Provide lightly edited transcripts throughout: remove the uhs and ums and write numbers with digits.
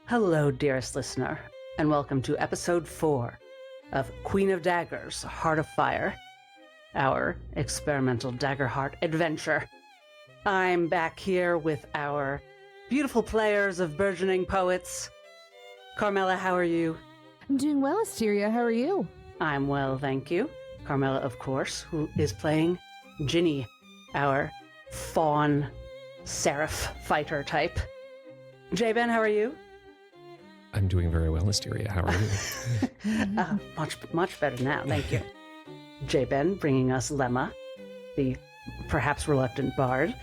Hello, dearest listener, and welcome to episode 4 of Queen of Daggers, Heart of Fire, our experimental Daggerheart adventure. I'm back here with our beautiful players of burgeoning poets. Carmela, how are you? I'm doing well, Asteria. How are you? I'm well, thank you. Carmela, of course, who is playing Ginny, our fawn seraph fighter type. J-Ben, how are you? I'm doing very well, Asteria. How are you? Much better now, thank you. J-Ben bringing us Lemma, the perhaps reluctant bard.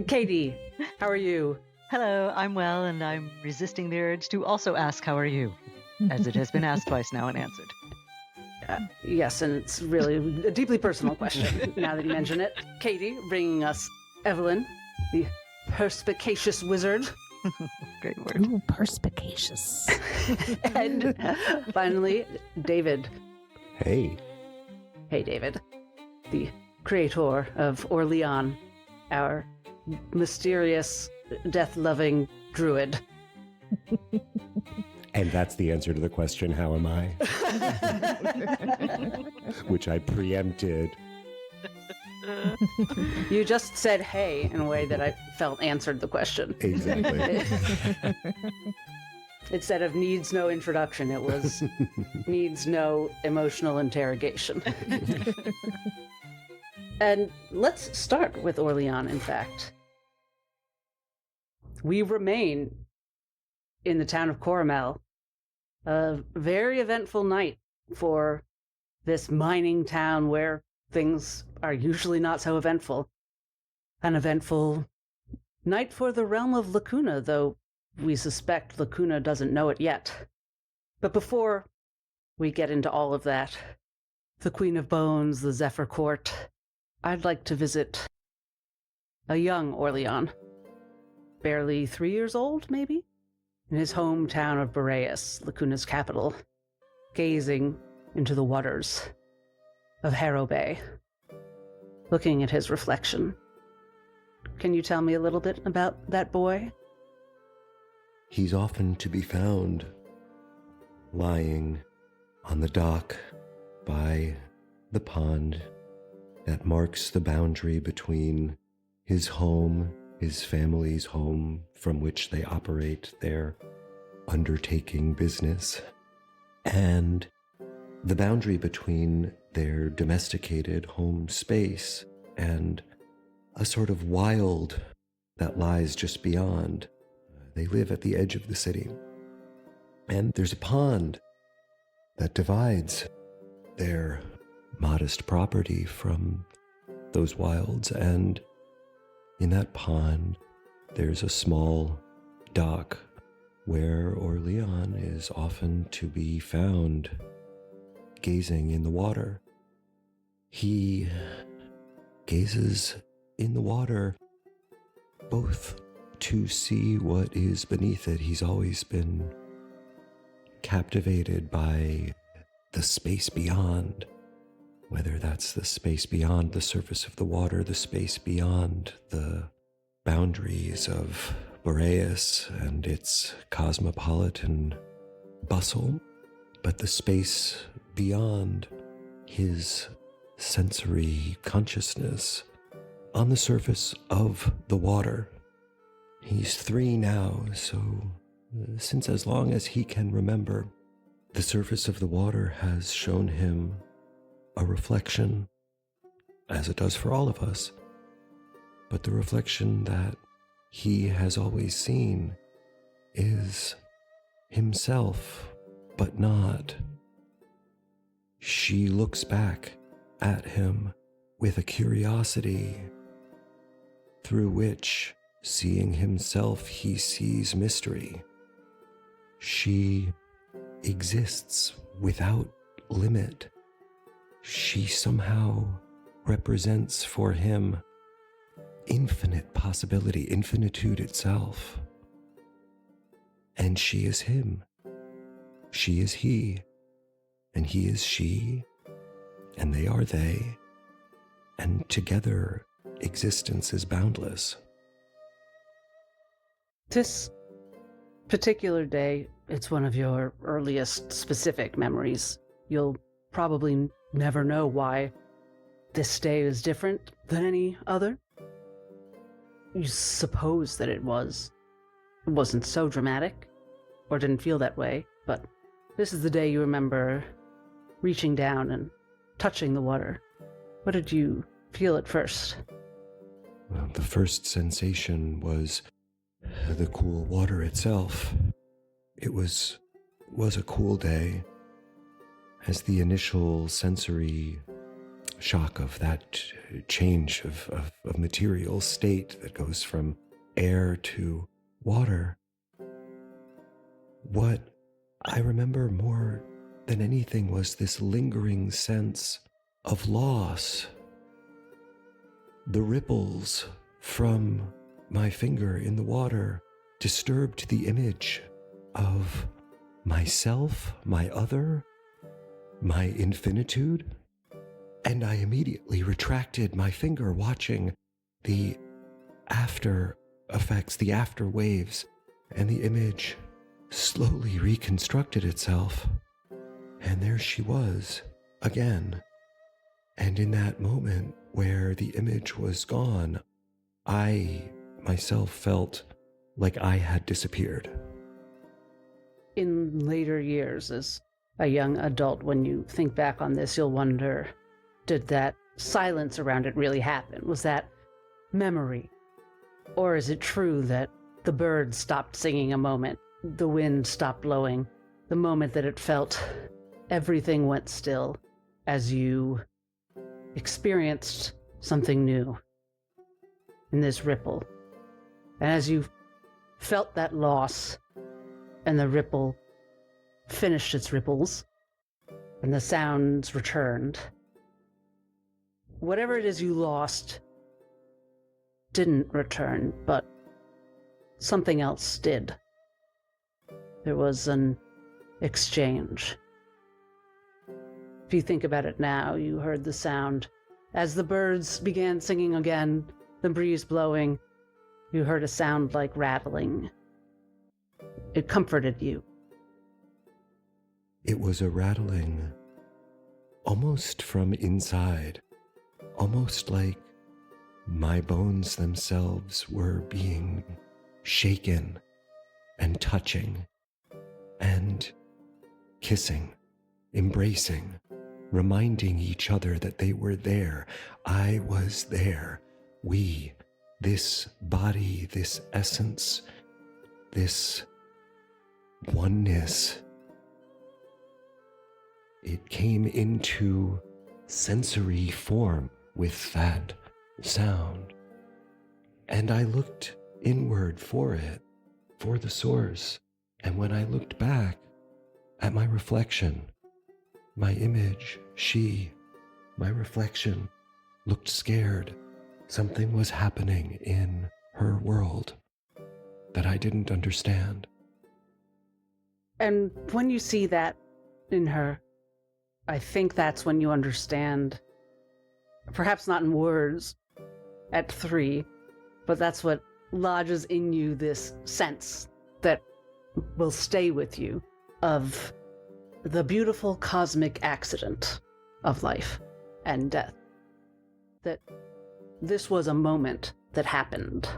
Katie, how are you? Hello, I'm well, and I'm resisting the urge to also ask how are you, as it has been asked twice now and answered. Yes, and it's really a deeply personal question, now that you mention it. Katie bringing us Evelyn, the perspicacious wizard. Great word. Ooh, perspicacious. And finally, David. Hey. Hey, David, the creator of OrLeon, our mysterious, death-loving druid. And that's the answer to the question, how am I? Which I preempted. You just said hey in a way that I felt answered the question. Exactly. Instead of needs no introduction, it was needs no emotional interrogation. And let's start with OrLeon, in fact. We remain in the town of Carmela, a very eventful night for this mining town where things are usually not so eventful. An eventful night for the realm of Lacuna, though we suspect Lacuna doesn't know it yet. But before we get into all of that, the Queen of Bones, the Zephyr Court, I'd like to visit a young OrLeon, barely 3 years old, maybe, in his hometown of Boreas, Lacuna's capital, gazing into the waters of Harrow Bay, looking at his reflection. Can you tell me a little bit about that boy? He's often to be found lying on the dock by the pond that marks the boundary between his home, his family's home, from which they operate their undertaking business, and the boundary between their domesticated home space and a sort of wild that lies just beyond. They live at the edge of the city, and there's a pond that divides their modest property from those wilds, and in that pond there's a small dock where OrLeon is often to be found gazing in the water. He gazes in the water both to see what is beneath it. He's always been captivated by the space beyond, whether that's the space beyond the surface of the water, the space beyond the boundaries of Boreas and its cosmopolitan bustle, but the space beyond his sensory consciousness on the surface of the water. He's 3 now, so since as long as he can remember, the surface of the water has shown him a reflection, as it does for all of us, but the reflection that he has always seen is himself, but not. She looks back at him with a curiosity through which, seeing himself, he sees mystery. She exists without limit. She somehow represents for him infinite possibility, infinitude itself. And she is him. She is he. And he is she. And they are they. And together, existence is boundless. This particular day, it's one of your earliest specific memories. You'll probably never know why this day is different than any other. You suppose that it wasn't so dramatic, or didn't feel that way, but this is the day you remember reaching down and touching the water. What did you feel at first? Well, the first sensation was the cool water itself. It was a cool day, as the initial sensory shock of that change of material state that goes from air to water. What I remember more than anything was this lingering sense of loss. The ripples from my finger in the water disturbed the image of myself, my other, my infinitude, and I immediately retracted my finger, watching the after effects, the after waves, and the image slowly reconstructed itself. And there she was again. And in that moment where the image was gone, I myself felt like I had disappeared. In later years, as a young adult, when you think back on this, you'll wonder, did that silence around it really happen? Was that memory? Or is it true that the birds stopped singing a moment, the wind stopped blowing, the moment that it felt everything went still as you experienced something new in this ripple? And as you felt that loss, and the ripple finished its ripples, and the sounds returned, whatever it is you lost didn't return, but something else did. There was an exchange. If you think about it now, you heard the sound. As the birds began singing again, the breeze blowing, you heard a sound like rattling. It comforted you. It was a rattling almost from inside, almost like my bones themselves were being shaken and touching and kissing, embracing, reminding each other that they were there. I was there. We, this body, this essence, this oneness. It came into sensory form with that sound. And I looked inward for it, for the source. And when I looked back at my reflection, my image, my reflection, looked scared. Something was happening in her world that I didn't understand. And when you see that in her, I think that's when you understand, perhaps not in words at 3, but that's what lodges in you this sense that will stay with you of the beautiful cosmic accident of life and death. That this was a moment that happened.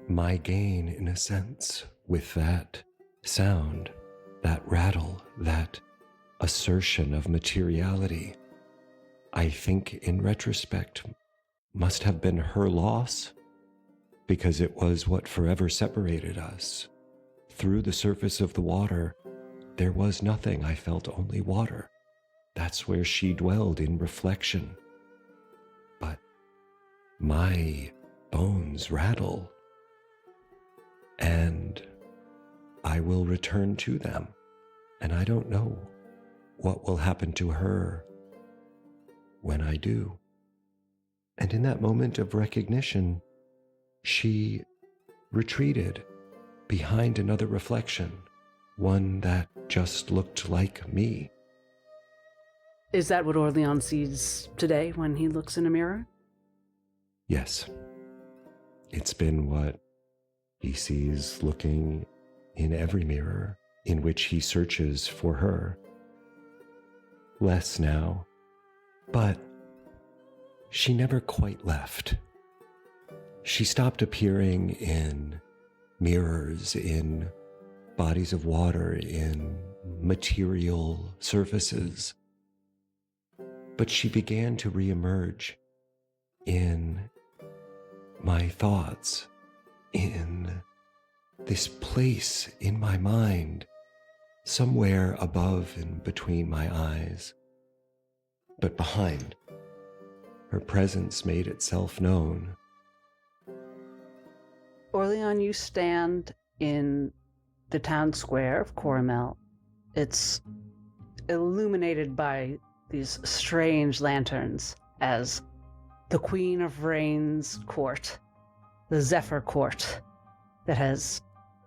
My gain, in a sense, with that sound, that rattle, that assertion of materiality, I think in retrospect must have been her loss, because it was what forever separated us. Through the surface of the water, there was nothing. I felt only water. That's where she dwelled in reflection. But my bones rattle, and I will return to them, and I don't know what will happen to her when I do. And in that moment of recognition, she retreated behind another reflection, one that just looked like me. Is that what OrLeon sees today when he looks in a mirror? Yes. It's been what he sees looking in every mirror in which he searches for her. Less now, but she never quite left. She stopped appearing in mirrors, in bodies of water, in material surfaces. But she began to reemerge in my thoughts, in this place in my mind, somewhere above and between my eyes. But behind, her presence made itself known. OrLeon, you stand in the town square of Coromel. It's illuminated by these strange lanterns as the Queen of Rain's court, the Zephyr court, that has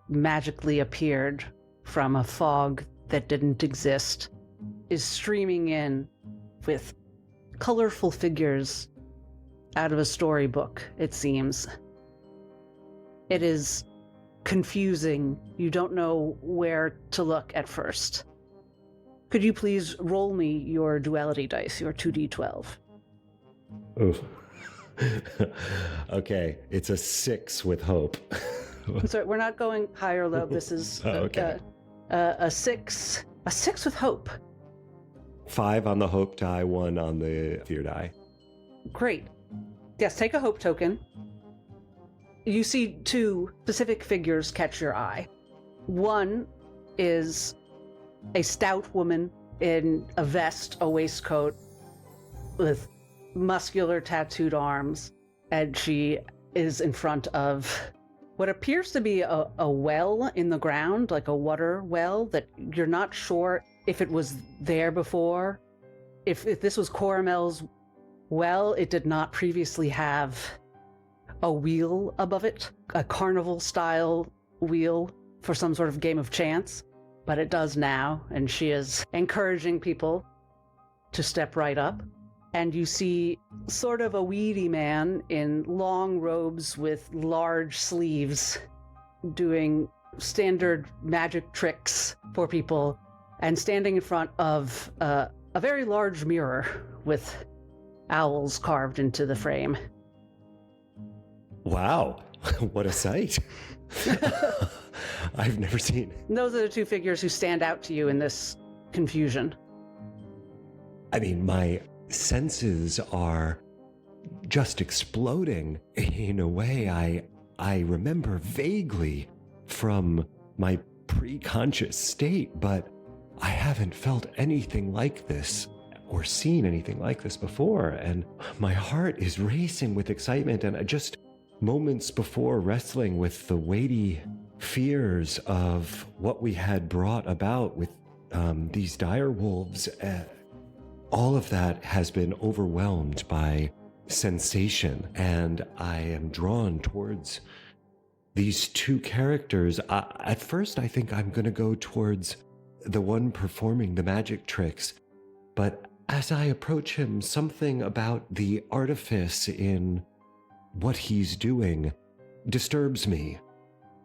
magically appeared from a fog that didn't exist, is streaming in with colorful figures out of a storybook, it seems. It is confusing. You don't know where to look at first. Could you please roll me your duality dice, your 2d12? Oh. Okay, it's a 6 with hope. Sorry, we're not going high or low. This is okay. A 6. A 6 with hope. 5 on the hope die, 1 on the fear die. Great. Yes, take a hope token. You see 2 specific figures catch your eye. One is a stout woman in a vest, a waistcoat, with muscular tattooed arms, and she is in front of what appears to be a well in the ground, like a water well that you're not sure if it was there before. If this was Coromel's well, it did not previously have a wheel above it, a carnival-style wheel for some sort of game of chance, but it does now, and she is encouraging people to step right up. And you see sort of a weedy man in long robes with large sleeves doing standard magic tricks for people and standing in front of a very large mirror with owls carved into the frame. Wow, what a sight. I've never seen. Those are the 2 figures who stand out to you in this confusion. I mean, my senses are just exploding in a way I remember vaguely from my pre-conscious state, but I haven't felt anything like this or seen anything like this before, and my heart is racing with excitement, and just moments before wrestling with the weighty fears of what we had brought about with these dire wolves, all of that has been overwhelmed by sensation, and I am drawn towards these 2 characters. At first, I think I'm going to go towards the one performing the magic tricks, but as I approach him, something about the artifice in what he's doing disturbs me,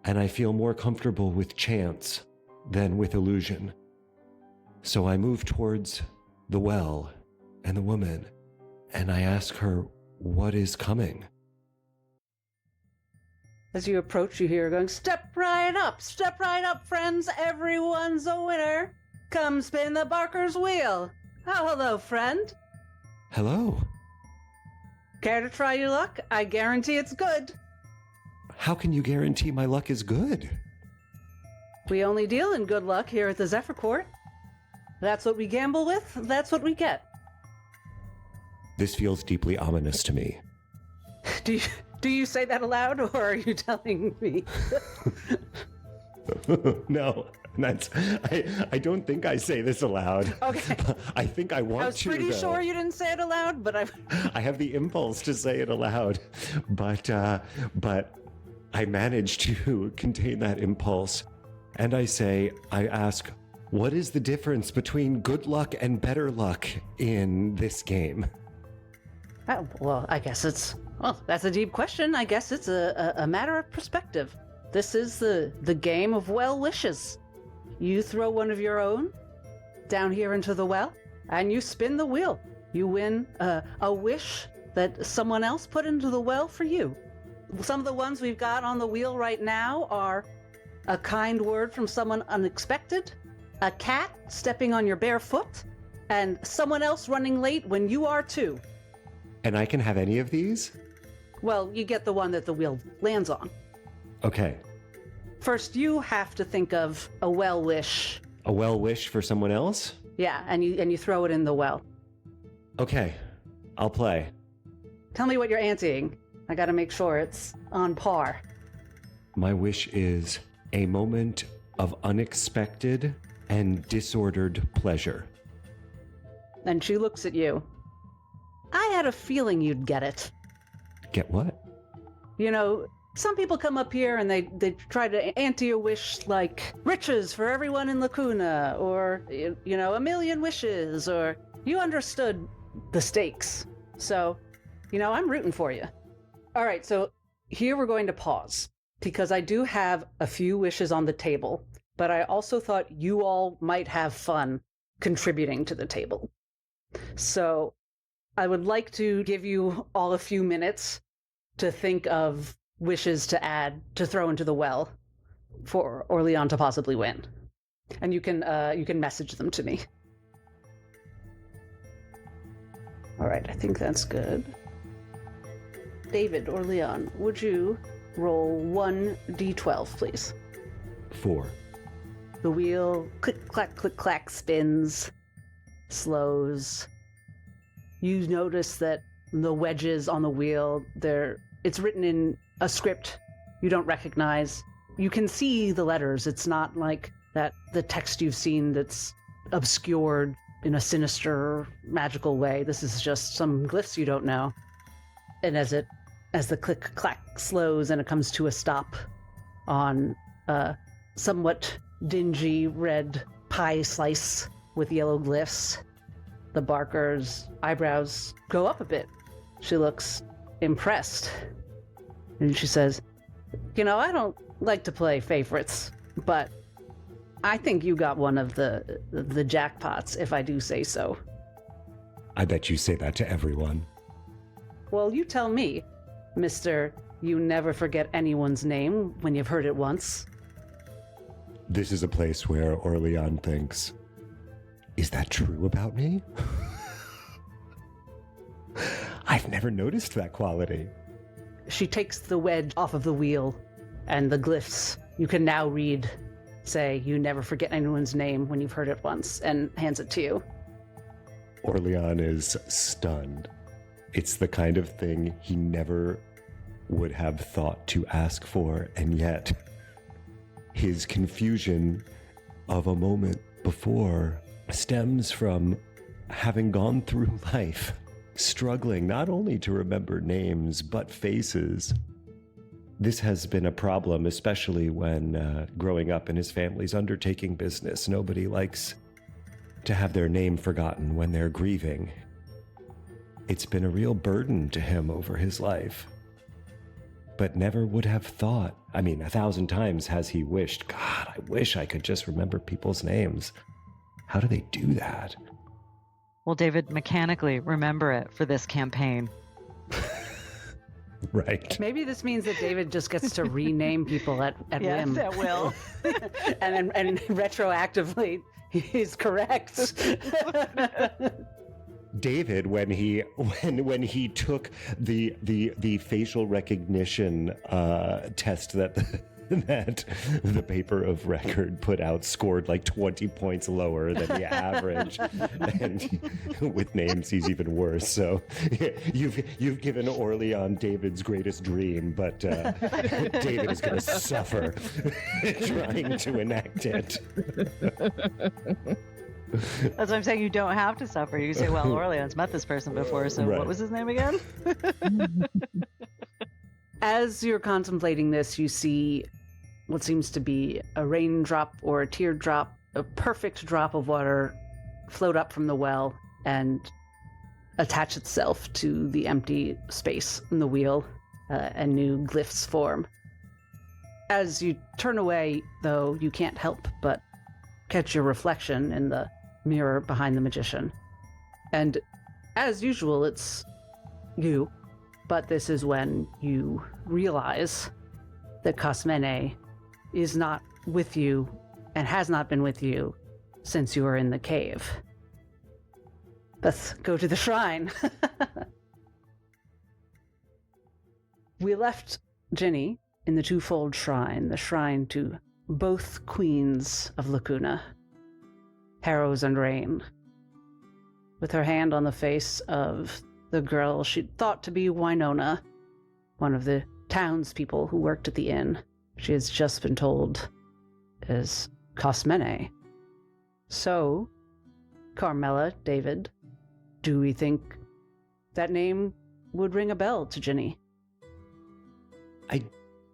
and I feel more comfortable with chance than with illusion. So I move towards the well and the woman, and I ask her what is coming. As you approach, you hear her going, step right up, friends, everyone's a winner. Come spin the Barker's wheel. Oh, hello, friend. Hello. Care to try your luck? I guarantee it's good. How can you guarantee my luck is good? We only deal in good luck here at the Zephyr Court. That's what we gamble with, that's what we get. This feels deeply ominous to me. Do you say that aloud, or are you telling me? No, I don't think I say this aloud. Okay. I think I want to. I was pretty sure you didn't say it aloud, but I have the impulse to say it aloud, but I manage to contain that impulse, and I ask, what is the difference between good luck and better luck in this game? Oh, well, I guess that's a deep question. I guess it's a matter of perspective. this is the game of well wishes. You throw one of your own down here into the well, and you spin the wheel. You win a wish that someone else put into the well for you. Some of the ones we've got on the wheel right now are a kind word from someone unexpected, a cat stepping on your bare foot, and someone else running late when you are too. And I can have any of these? Well, you get the one that the wheel lands on. Okay. First, you have to think of a well wish. A well wish for someone else? Yeah, and you throw it in the well. Okay. I'll play. Tell me what you're anteing. I gotta make sure it's on par. My wish is a moment of unexpected and disordered pleasure. And she looks at you. I had a feeling you'd get it. Get what? You know, some people come up here and they try to ante a wish like riches for everyone in Lacuna, or, you know, 1,000,000 wishes, or you understood the stakes. So, you know, I'm rooting for you. All right, so here we're going to pause because I do have a few wishes on the table, but I also thought you all might have fun contributing to the table. So I would like to give you all a few minutes to think of wishes to add, to throw into the well for OrLeon to possibly win. And you can message them to me. All right, I think that's good. David or Leon, would you roll 1d12, please? 4. The wheel click, clack, spins, slows. You notice that the wedges on the wheel, it's written in a script you don't recognize. You can see the letters. It's not like the text you've seen that's obscured in a sinister, magical way. This is just some glyphs you don't know. And as the click-clack slows and it comes to a stop on a somewhat dingy red pie slice with yellow glyphs, the Barker's eyebrows go up a bit. She looks impressed. And she says, you know, I don't like to play favorites, but I think you got one of the jackpots, if I do say so. I bet you say that to everyone. Well, you tell me, Mr. You never forget anyone's name when you've heard it once. This is a place where OrLeon thinks, is that true about me? I've never noticed that quality. She takes the wedge off of the wheel, and the glyphs you can now read say, you never forget anyone's name when you've heard it once, and hands it to you. OrLeon is stunned. It's the kind of thing he never would have thought to ask for, and yet his confusion of a moment before stems from having gone through life struggling not only to remember names but faces. This has been a problem, especially when growing up in his family's undertaking business. Nobody likes to have their name forgotten when they're grieving. It's been a real burden to him over his life. But never would have thought, 1,000 times has he wished, God, I wish I could just remember people's names. How do they do that? Well, David, mechanically remember it for this campaign. Right. Maybe this means that David just gets to rename people at whim. Yes, at will. and retroactively, he's correct. David, when he took the facial recognition test that the paper of record put out, scored like 20 points lower than the average, and with names he's even worse. So you've given OrLeon David's greatest dream, but David is going to suffer trying to enact it. That's what I'm saying. You don't have to suffer. You say, well, OrLeon's met this person before, so Right. What was his name again? As you're contemplating this, you see what seems to be a raindrop or a teardrop, a perfect drop of water float up from the well and attach itself to the empty space in the wheel, and new glyphs form. As you turn away, though, you can't help but catch your reflection in the mirror behind the magician. And as usual, it's you, but this is when you realize that Cosmene is not with you and has not been with you since you were in the cave. Let's go to the shrine. We left Ginny in the twofold shrine, the shrine to both queens of Lacuna, Harrows and Rain, with her hand on the face of the girl she'd thought to be Winona, one of the townspeople who worked at the inn. She has just been told is Cosmene. So, Carmela, David, do we think that name would ring a bell to Ginny? I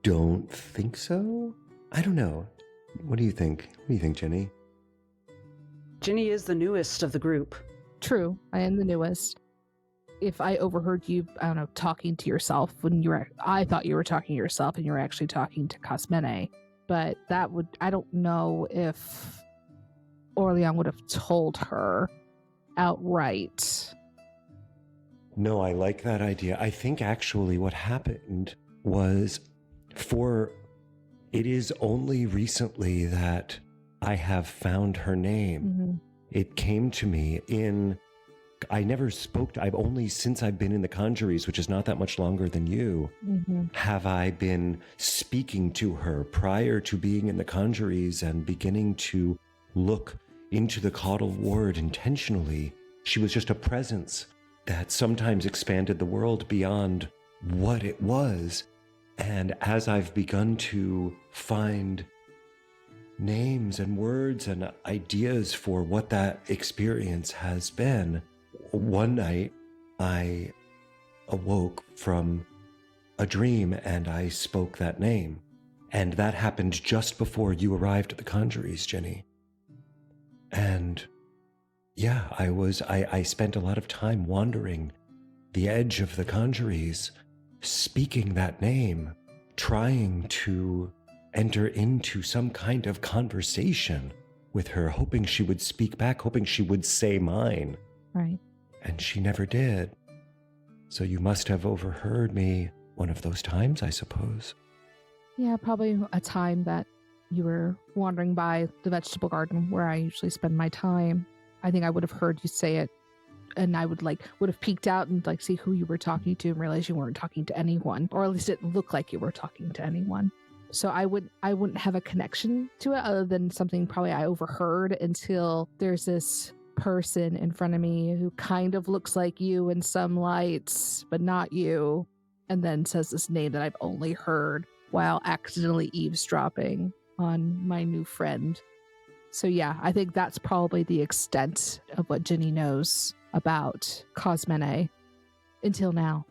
don't think so. I don't know. What do you think? What do you think, Ginny? Ginny is the newest of the group. True, I am the newest. If I overheard you, I don't know, talking to yourself when you were, I thought you were talking to yourself and you were actually talking to Cosmene. But that would, I don't know if OrLeon would have told her outright. No, I like that idea. I think actually what happened was it is only recently that I have found her name. Mm-hmm. It came to me I never spoke to, since I've been in the Conjuries, which is not that much longer than you, have I been speaking to her prior to being in the Conjuries and beginning to look into the Caudal Ward intentionally. She was just a presence that sometimes expanded the world beyond what it was. And as I've begun to find names and words and ideas for what that experience has been, one night I awoke from a dream and I spoke that name. And that happened just before you arrived at the Conjuries, Ginny. And yeah, I spent a lot of time wandering the edge of the Conjuries, speaking that name, trying to enter into some kind of conversation with her, hoping she would speak back, hoping she would say mine. Right. And she never did. So you must have overheard me one of those times, I suppose. Yeah, probably a time that you were wandering by the vegetable garden where I usually spend my time. I think I would have heard you say it, and I would have peeked out and see who you were talking to and realize you weren't talking to anyone, or at least it looked like you were talking to anyone. So I wouldn't have a connection to it other than something probably I overheard until there's this person in front of me who kind of looks like you in some lights, but not you, and then says this name that I've only heard while accidentally eavesdropping on my new friend. So yeah, I think that's probably the extent of what Ginny knows about Cosmene until now.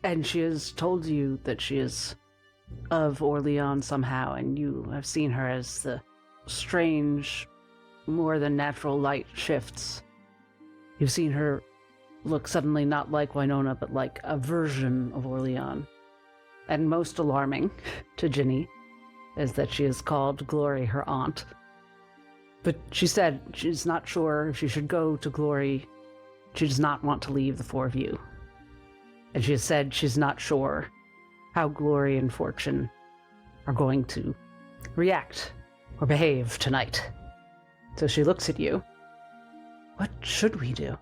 And she has told you that she is of OrLeon somehow, and you have seen her as the strange, more than natural light shifts. You've seen her look suddenly not like Winona, but like a version of OrLeon. And most alarming to Ginny is that she has called Glory her aunt. But she said she's not sure if she should go to Glory. She does not want to leave the four of you. And she has said she's not sure how Glory and Fortune are going to react or behave tonight. So she looks at you. What should we do?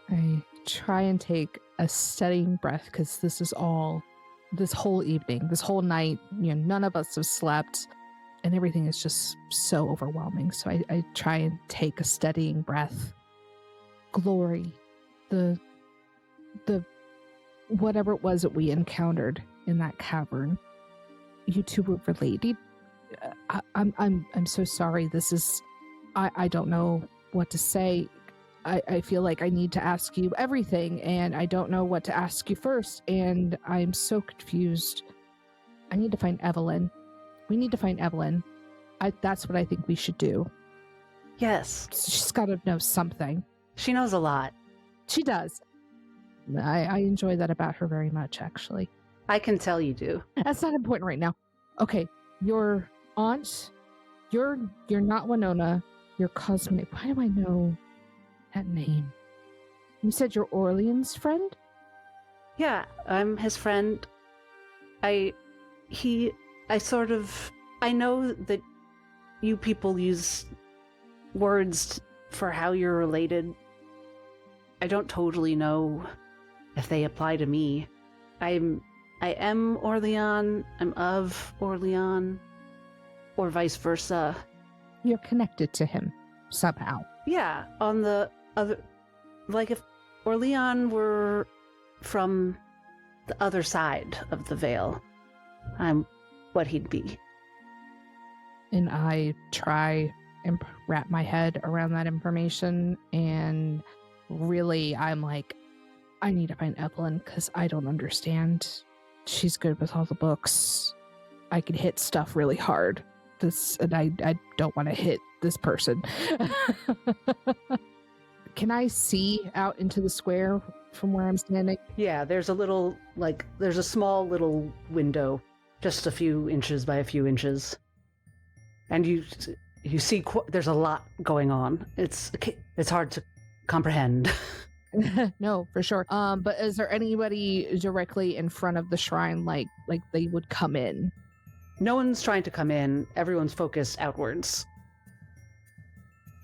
I try and take a steadying breath because this whole evening, this whole night, none of us have slept and everything is just so overwhelming. So I try and take a steadying breath. Glory, the whatever it was that we encountered in that cavern, you two were related. I'm so sorry. I don't know what to say. I feel like I need to ask you everything, and I don't know what to ask you first, and I'm so confused. I need to find Evelyn. We need to find Evelyn. That's what I think we should do. Yes. She's got to know something. She knows a lot. She does. I enjoy that about her very much, actually. I can tell you do. That's not important right now. Okay, your aunt, you're not Winona, you're Cosmic. Why do I know that name? You said you're OrLeon's friend? Yeah, I'm his friend. I know that you people use words for how you're related. I don't totally know if they apply to me. I am OrLeon, I'm of OrLeon, or vice versa. You're connected to him somehow. Yeah, on the other, like if OrLeon were from the other side of the veil, I'm what he'd be. And I try and wrap my head around that information, and really I'm like, I need to find Evelyn because I don't understand. She's good with all the books. I can hit stuff really hard. And I don't want to hit this person. Can I see out into the square from where I'm standing? Yeah, there's a small little window, just a few inches by a few inches. And you see there's a lot going on. It's hard to comprehend. No, for sure. But is there anybody directly in front of the shrine, like they would come in? No one's trying to come in. Everyone's focused outwards.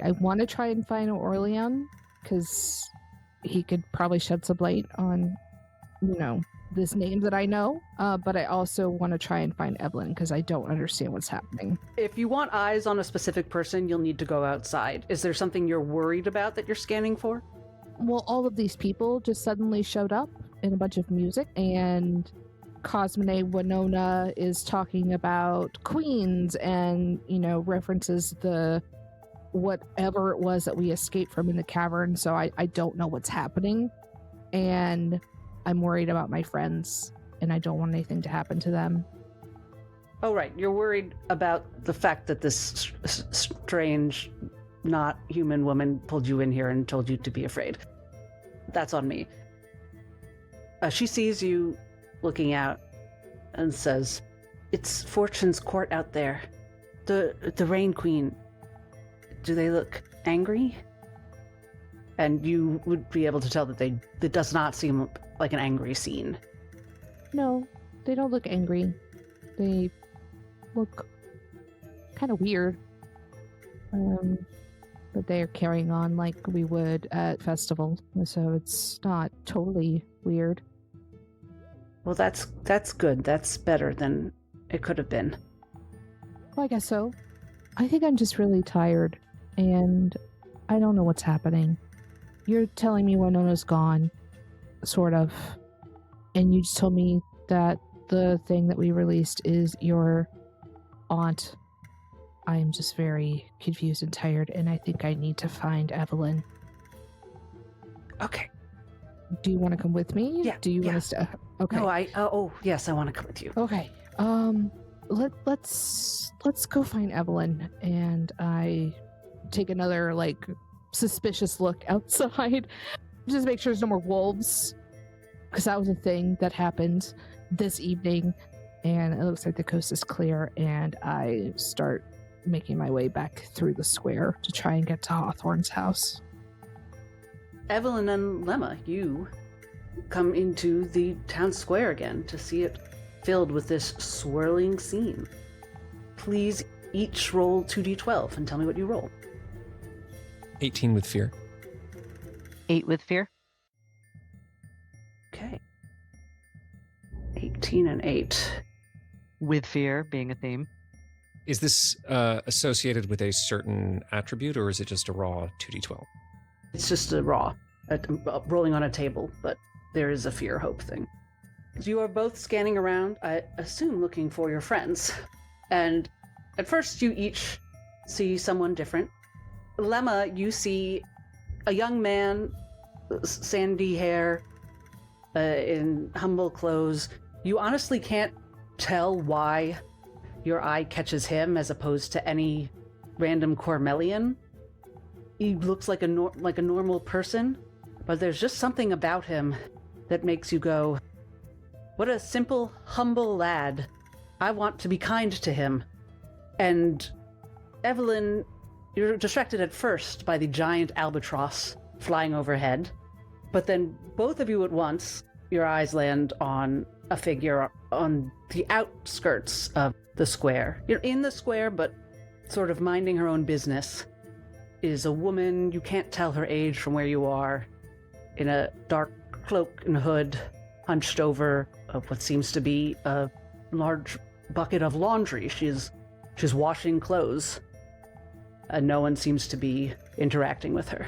I want to try and find OrLeon because he could probably shed some light on, this name that I know. But I also want to try and find Evelyn because I don't understand what's happening. If you want eyes on a specific person, you'll need to go outside. Is there something you're worried about that you're scanning for? Well, all of these people just suddenly showed up in a bunch of music, and Cosmine Winona is talking about queens and, references the whatever it was that we escaped from in the cavern. So I don't know what's happening. And I'm worried about my friends, and I don't want anything to happen to them. Oh, right. You're worried about the fact that this strange, not human woman pulled you in here and told you to be afraid. That's on me. She sees you looking out and says, "It's Fortune's court out there. The Rain Queen. Do they look angry?" And you would be able to tell that it does not seem like an angry scene. No, they don't look angry. They look kind of weird. But they're carrying on like we would at festival, so it's not totally weird. Well, that's good. That's better than it could have been. Well, I guess so. I think I'm just really tired, and I don't know what's happening. You're telling me Winona's gone, sort of, and you just told me that the thing that we released is your aunt. I am just very confused and tired, and I think I need to find Evelyn. Okay. Do you want to come with me? Yeah. Do you want to stay? Okay. No, yes, I want to come with you. Okay. Let's go find Evelyn, and I take another suspicious look outside, just make sure there's no more wolves, because that was a thing that happened this evening, and it looks like the coast is clear, and I start making my way back through the square to try and get to Hawthorne's house. Evelyn and Lemma, you come into the town square again to see it filled with this swirling scene. Please each roll 2d12 and tell me what you roll. 18 with fear. 8 with fear. Okay. 18 and 8. With fear being a theme. Is this associated with a certain attribute, or is it just a raw 2d12? It's just a raw, rolling on a table, but there is a fear hope thing. You are both scanning around, I assume looking for your friends. And at first you each see someone different. Lemma, you see a young man, sandy hair, in humble clothes. You honestly can't tell why your eye catches him as opposed to any random Carmelian. He looks like a normal person, but there's just something about him that makes you go, What a simple, humble lad. I want to be kind to him. And Evelyn, you're distracted at first by the giant albatross flying overhead, but then both of you at once, your eyes land on a figure on the outskirts of the square. You're in the square, but sort of minding her own business. Is a woman, you can't tell her age from where you are, in a dark cloak and hood, hunched over what seems to be a large bucket of laundry. She's washing clothes, and no one seems to be interacting with her.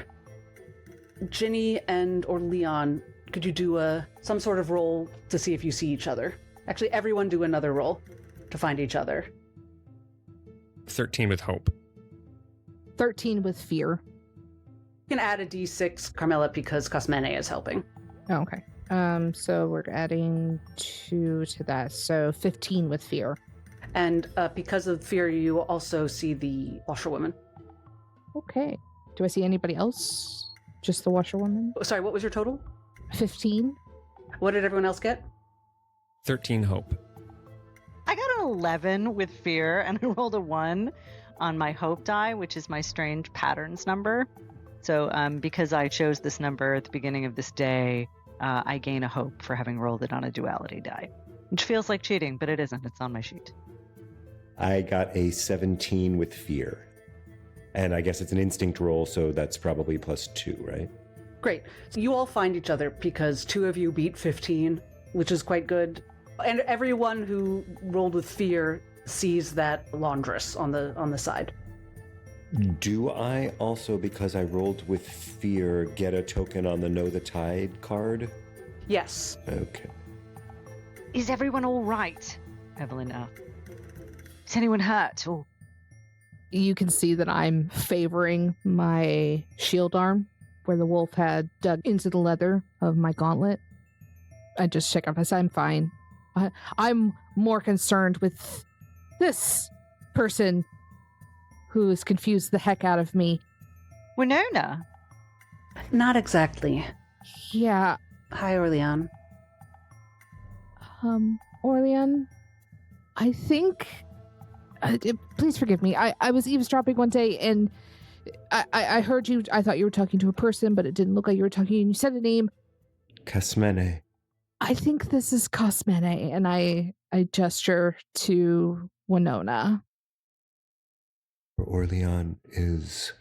Ginny and OrLeon, could you do some sort of roll to see if you see each other? Actually, everyone do another roll to find each other. 13 with hope. 13 with fear. You can add a d6, Carmela, because Cosmene is helping. Oh, okay. So we're adding 2 to that. So 15 with fear. And because of fear, you also see the washerwoman. Okay. Do I see anybody else? Just the washerwoman? Sorry, what was your total? 15. What did everyone else get? 13 hope. I got an 11 with fear, and I rolled a 1 on my hope die, which is my strange patterns number. So because I chose this number at the beginning of this day, I gain a hope for having rolled it on a duality die, which feels like cheating, but it isn't. It's on my sheet. I got a 17 with fear. And I guess it's an instinct roll, so that's probably +2, right? Great. So you all find each other because 2 of you beat 15, which is quite good. And everyone who rolled with fear sees that laundress on the side. Do I also, because I rolled with fear, get a token on the Know the Tide card? Yes. Okay. Is everyone all right? Evelyn asked. Is anyone hurt? Or You can see that I'm favoring my shield arm, where the wolf had dug into the leather of my gauntlet. I just check up. I say, I'm fine. I'm more concerned with this person who has confused the heck out of me. Winona? Not exactly. Yeah, Hi, OrLeon. OrLeon, I think... please forgive me. I was eavesdropping one day and I heard you. I thought you were talking to a person, but it didn't look like you were talking. And you said a name. Cosmene. I think this is Cosmene, and I gesture to Winona. OrLeon is...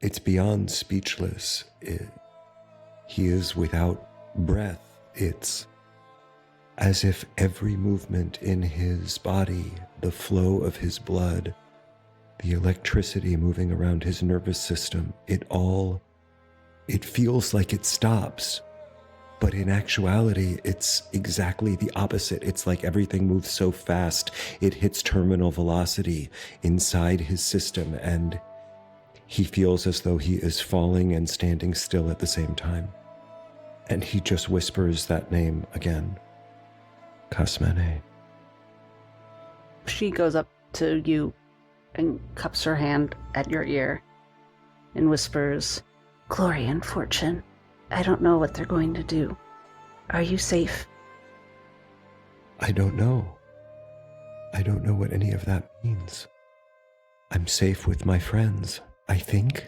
It's beyond speechless. He is without breath. It's as if every movement in his body, the flow of his blood, the electricity moving around his nervous system, it feels like it stops. But in actuality, it's exactly the opposite. It's like everything moves so fast, it hits terminal velocity inside his system, and he feels as though he is falling and standing still at the same time. And he just whispers that name again. Cosmene. She goes up to you and cups her hand at your ear and whispers, "Glory and fortune. I don't know what they're going to do. Are you safe?" I don't know. I don't know what any of that means. I'm safe with my friends, I think.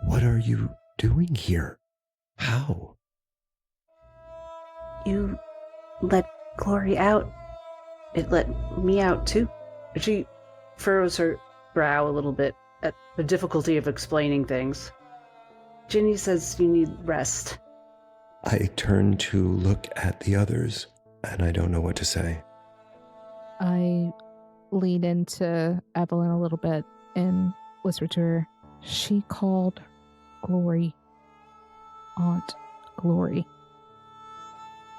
What are you doing here? How? You let Glory out. It let me out too. She furrows her brow a little bit at the difficulty of explaining things. Ginny says you need rest. I turn to look at the others, and I don't know what to say. I lean into Evelyn a little bit and whisper to her, she called Glory Aunt Glory.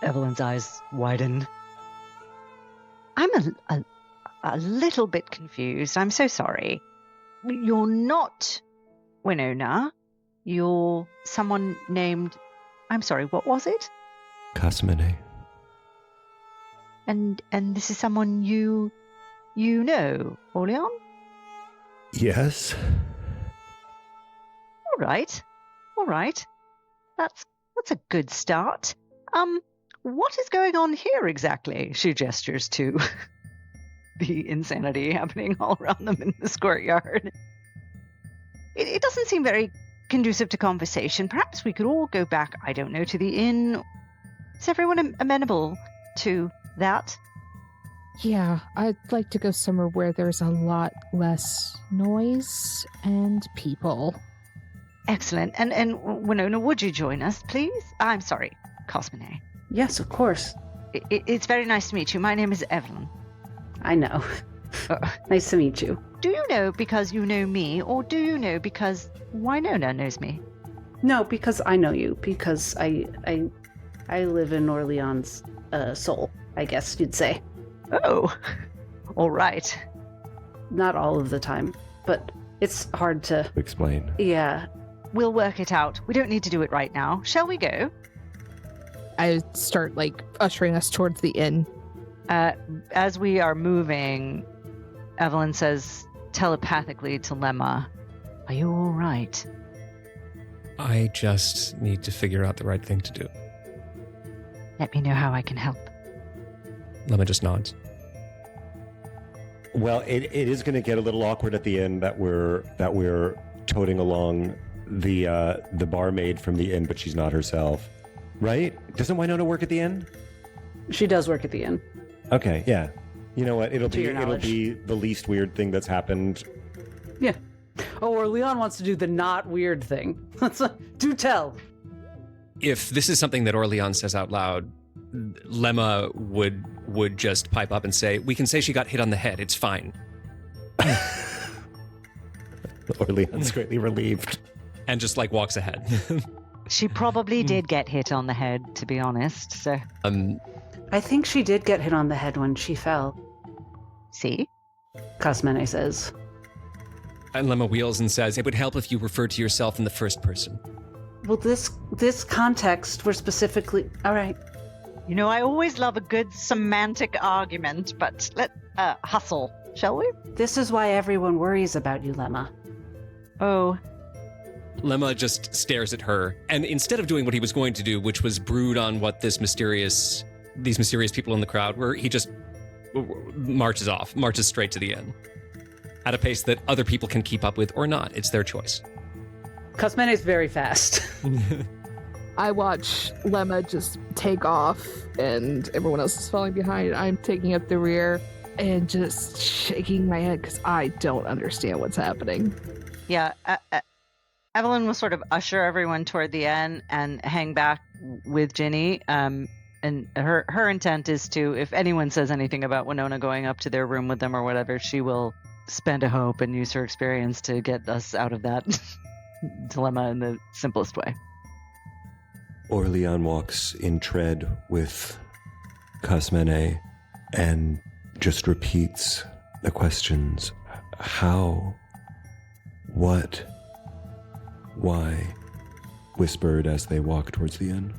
Evelyn's eyes widen. I'm a little bit confused. I'm so sorry. You're not Winona. You're someone named... I'm sorry, what was it? Cosmene. And this is someone you know, OrLeon? Yes? All right. That's a good start. What is going on here exactly? She gestures to the insanity happening all around them in this courtyard. It doesn't seem very conducive to conversation. Perhaps we could all go back, I don't know, to the inn. Is everyone amenable to that? Yeah, I'd like to go somewhere where there's a lot less noise and people. Excellent. And Winona, would you join us, please? I'm sorry, Cosmine. Yes, of course. It's very nice to meet you. My name is Evelyn. I know. Nice to meet you. Do you know because you know me, or do you know because Winona knows me? No, because I know you. Because I live in OrLeon's soul, I guess you'd say. Oh, all right. Not all of the time, but it's hard to Explain. Yeah. We'll work it out. We don't need to do it right now. Shall we go? I start ushering us towards the inn. As we are moving, Evelyn says telepathically to Lemma, "Are you all right?" I just need to figure out the right thing to do. Let me know how I can help. Lemma just nods. Well, it is going to get a little awkward at the end that we're toting along the barmaid from the inn, but she's not herself, right? Doesn't Winona work at the inn? She does work at the inn. Okay, yeah. You know what? It'll To your knowledge. be the least weird thing that's happened. Yeah. Oh, or Leon wants to do the not weird thing. Do tell. If this is something that OrLeon says out loud, Lemma would just pipe up and say, "We can say she got hit on the head. It's fine." OrLeon's greatly relieved. And just walks ahead. She probably did get hit on the head, to be honest, so... I think she did get hit on the head when she fell, See? Cosmene says. And Lemma wheels and says, "It would help if you referred to yourself in the first person." Well, this context, we're specifically... All right. You know, I always love a good semantic argument, but let's hustle, shall we? This is why everyone worries about you, Lemma. Oh, Lemma just stares at her, and instead of doing what he was going to do, which was brood on what these mysterious people in the crowd were, he just marches straight to the inn. At a pace that other people can keep up with or not. It's their choice. Cosmene's very fast. I watch Lemma just take off, and everyone else is falling behind. I'm taking up the rear and just shaking my head because I don't understand what's happening. yeah. Evelyn will sort of usher everyone toward the end and hang back with Ginny. And her intent is to, if anyone says anything about Winona going up to their room with them or whatever, she will spend a hope and use her experience to get us out of that dilemma in the simplest way. OrLeon walks in tread with Cosmene and just repeats the questions. How? What? Why? Whispered as they walk towards the inn.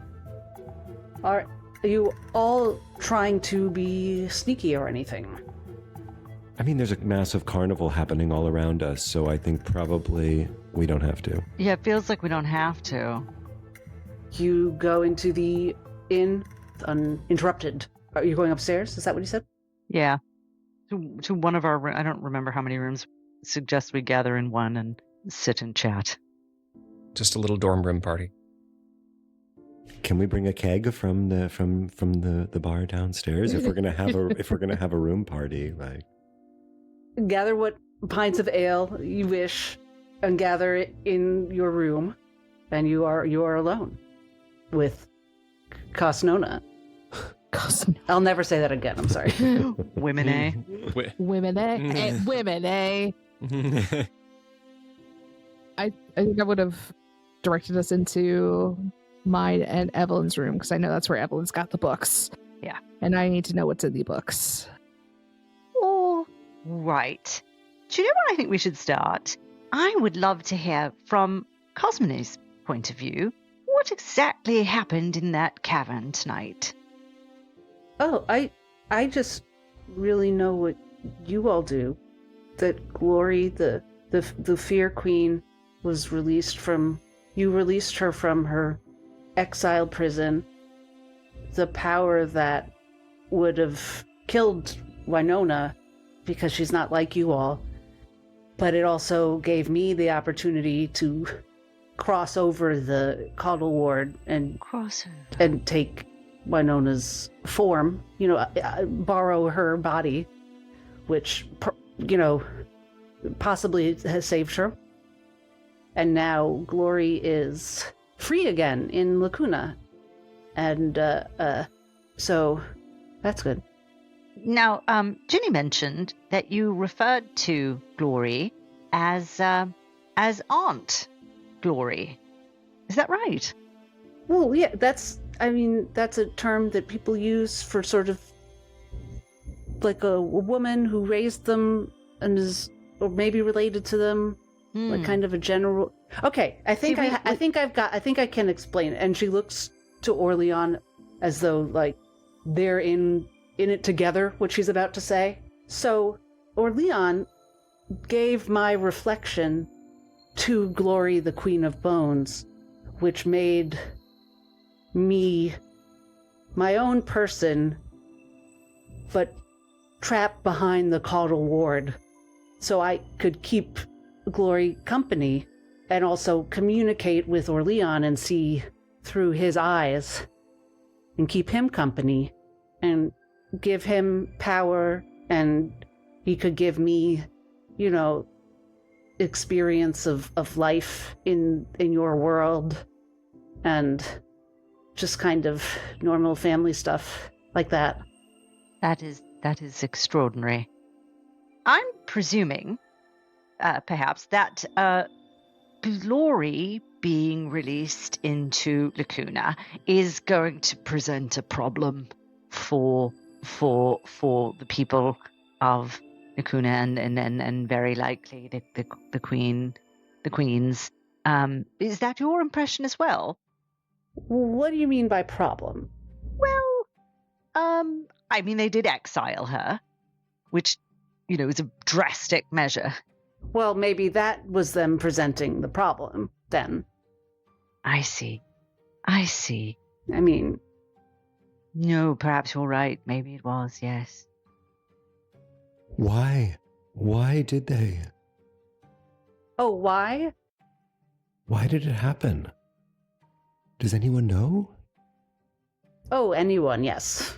Are you all trying to be sneaky or anything? I mean, there's a massive carnival happening all around us, so I think probably we don't have to. Yeah, it feels like we don't have to. You go into the inn uninterrupted. Are you going upstairs? Is that what you said? Yeah. To one of our, I don't remember how many rooms, suggest we gather in one and sit and chat. Just a little dorm room party. Can we bring a keg from the bar downstairs if we're gonna have a room party? Like, Gather what pints of ale you wish and gather it in your room, and you are alone with Cosnona. I'll never say that again. I'm sorry. Women, eh? Women, eh? Women, eh? I think I would have directed us into mine and Evelyn's room because I know that's where Evelyn's got the books. Yeah. And I need to know what's in the books. All right. Do you know where I think we should start? I would love to hear from Cosmone's point of view. What exactly happened in that cavern tonight? Oh, I just really know what you all do. That Glory, the Fear Queen, was released from... You released her from her exile prison the power that would have killed Winona because she's not like you all. But it also gave me the opportunity to cross over the Caudal Ward and take Winona's form, borrow her body, which, possibly has saved her. And now Glory is free again in Lacuna. And so that's good. Now, Ginny mentioned that you referred to Glory as Aunt Glory. Is that right? Well, yeah, that's a term that people use for sort of like a woman who raised them and is, or maybe related to them, like kind of a general. Okay, I think I can explain it. And she looks to OrLeon as though like they're in it together, what she's about to say. So OrLeon gave my reflection to Glory, the Queen of Bones, which made me my own person, but trapped behind the Caudal Ward, so I could keep Glory company and also communicate with OrLeon and see through his eyes and keep him company and give him power, and he could give me, experience of life in your world and just kind of normal family stuff like that. That is extraordinary. I'm presuming, perhaps, that Glory being released into Lacuna is going to present a problem for the people of Lacuna and very likely the queens. Is that your impression as well? What do you mean by problem? Well, they did exile her, which, is a drastic measure. Well, maybe that was them presenting the problem, then. I see. No, perhaps you're right. Maybe it was, yes. Why? Why did they? Oh, why? Why did it happen? Does anyone know? Oh, anyone, yes.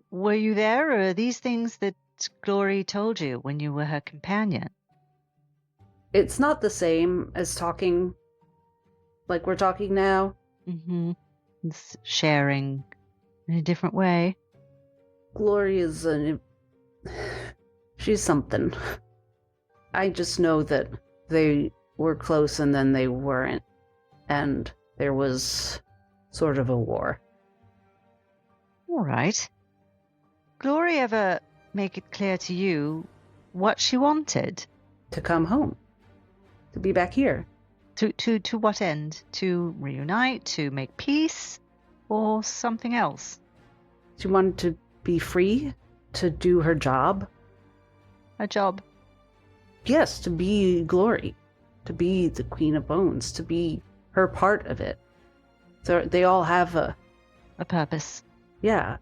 Were you there, or are these things that Glory told you when you were her companion? It's not the same as talking like we're talking now. Mm-hmm. It's sharing in a different way. Glory is she's something. I just know that they were close and then they weren't. And there was sort of a war. All right. Glory ever make it clear to you what she wanted? To come home. To be back here. To what end? To reunite? To make peace? Or something else? She wanted to be free? To do her job? A job? Yes, to be Glory. To be the Queen of Bones. To be her part of it. So they all have a purpose. Yeah.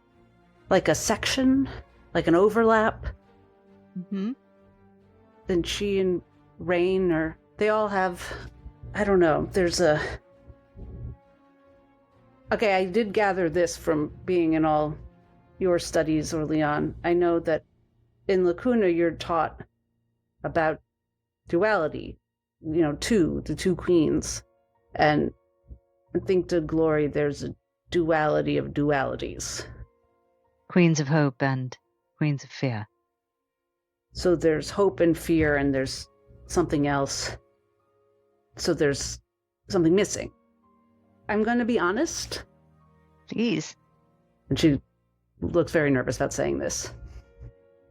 Like a section? Like an overlap? Mm-hmm. Then she and Rain they all have, I don't know, there's a... Okay, I did gather this from being in all your studies, OrLeon. I know that in Lacuna you're taught about duality, the two queens. And I think to Glory there's a duality of dualities. Queens of hope and queens of fear. So there's hope and fear, and there's something else. So there's something missing. I'm going to be honest. Please. And she looks very nervous about saying this.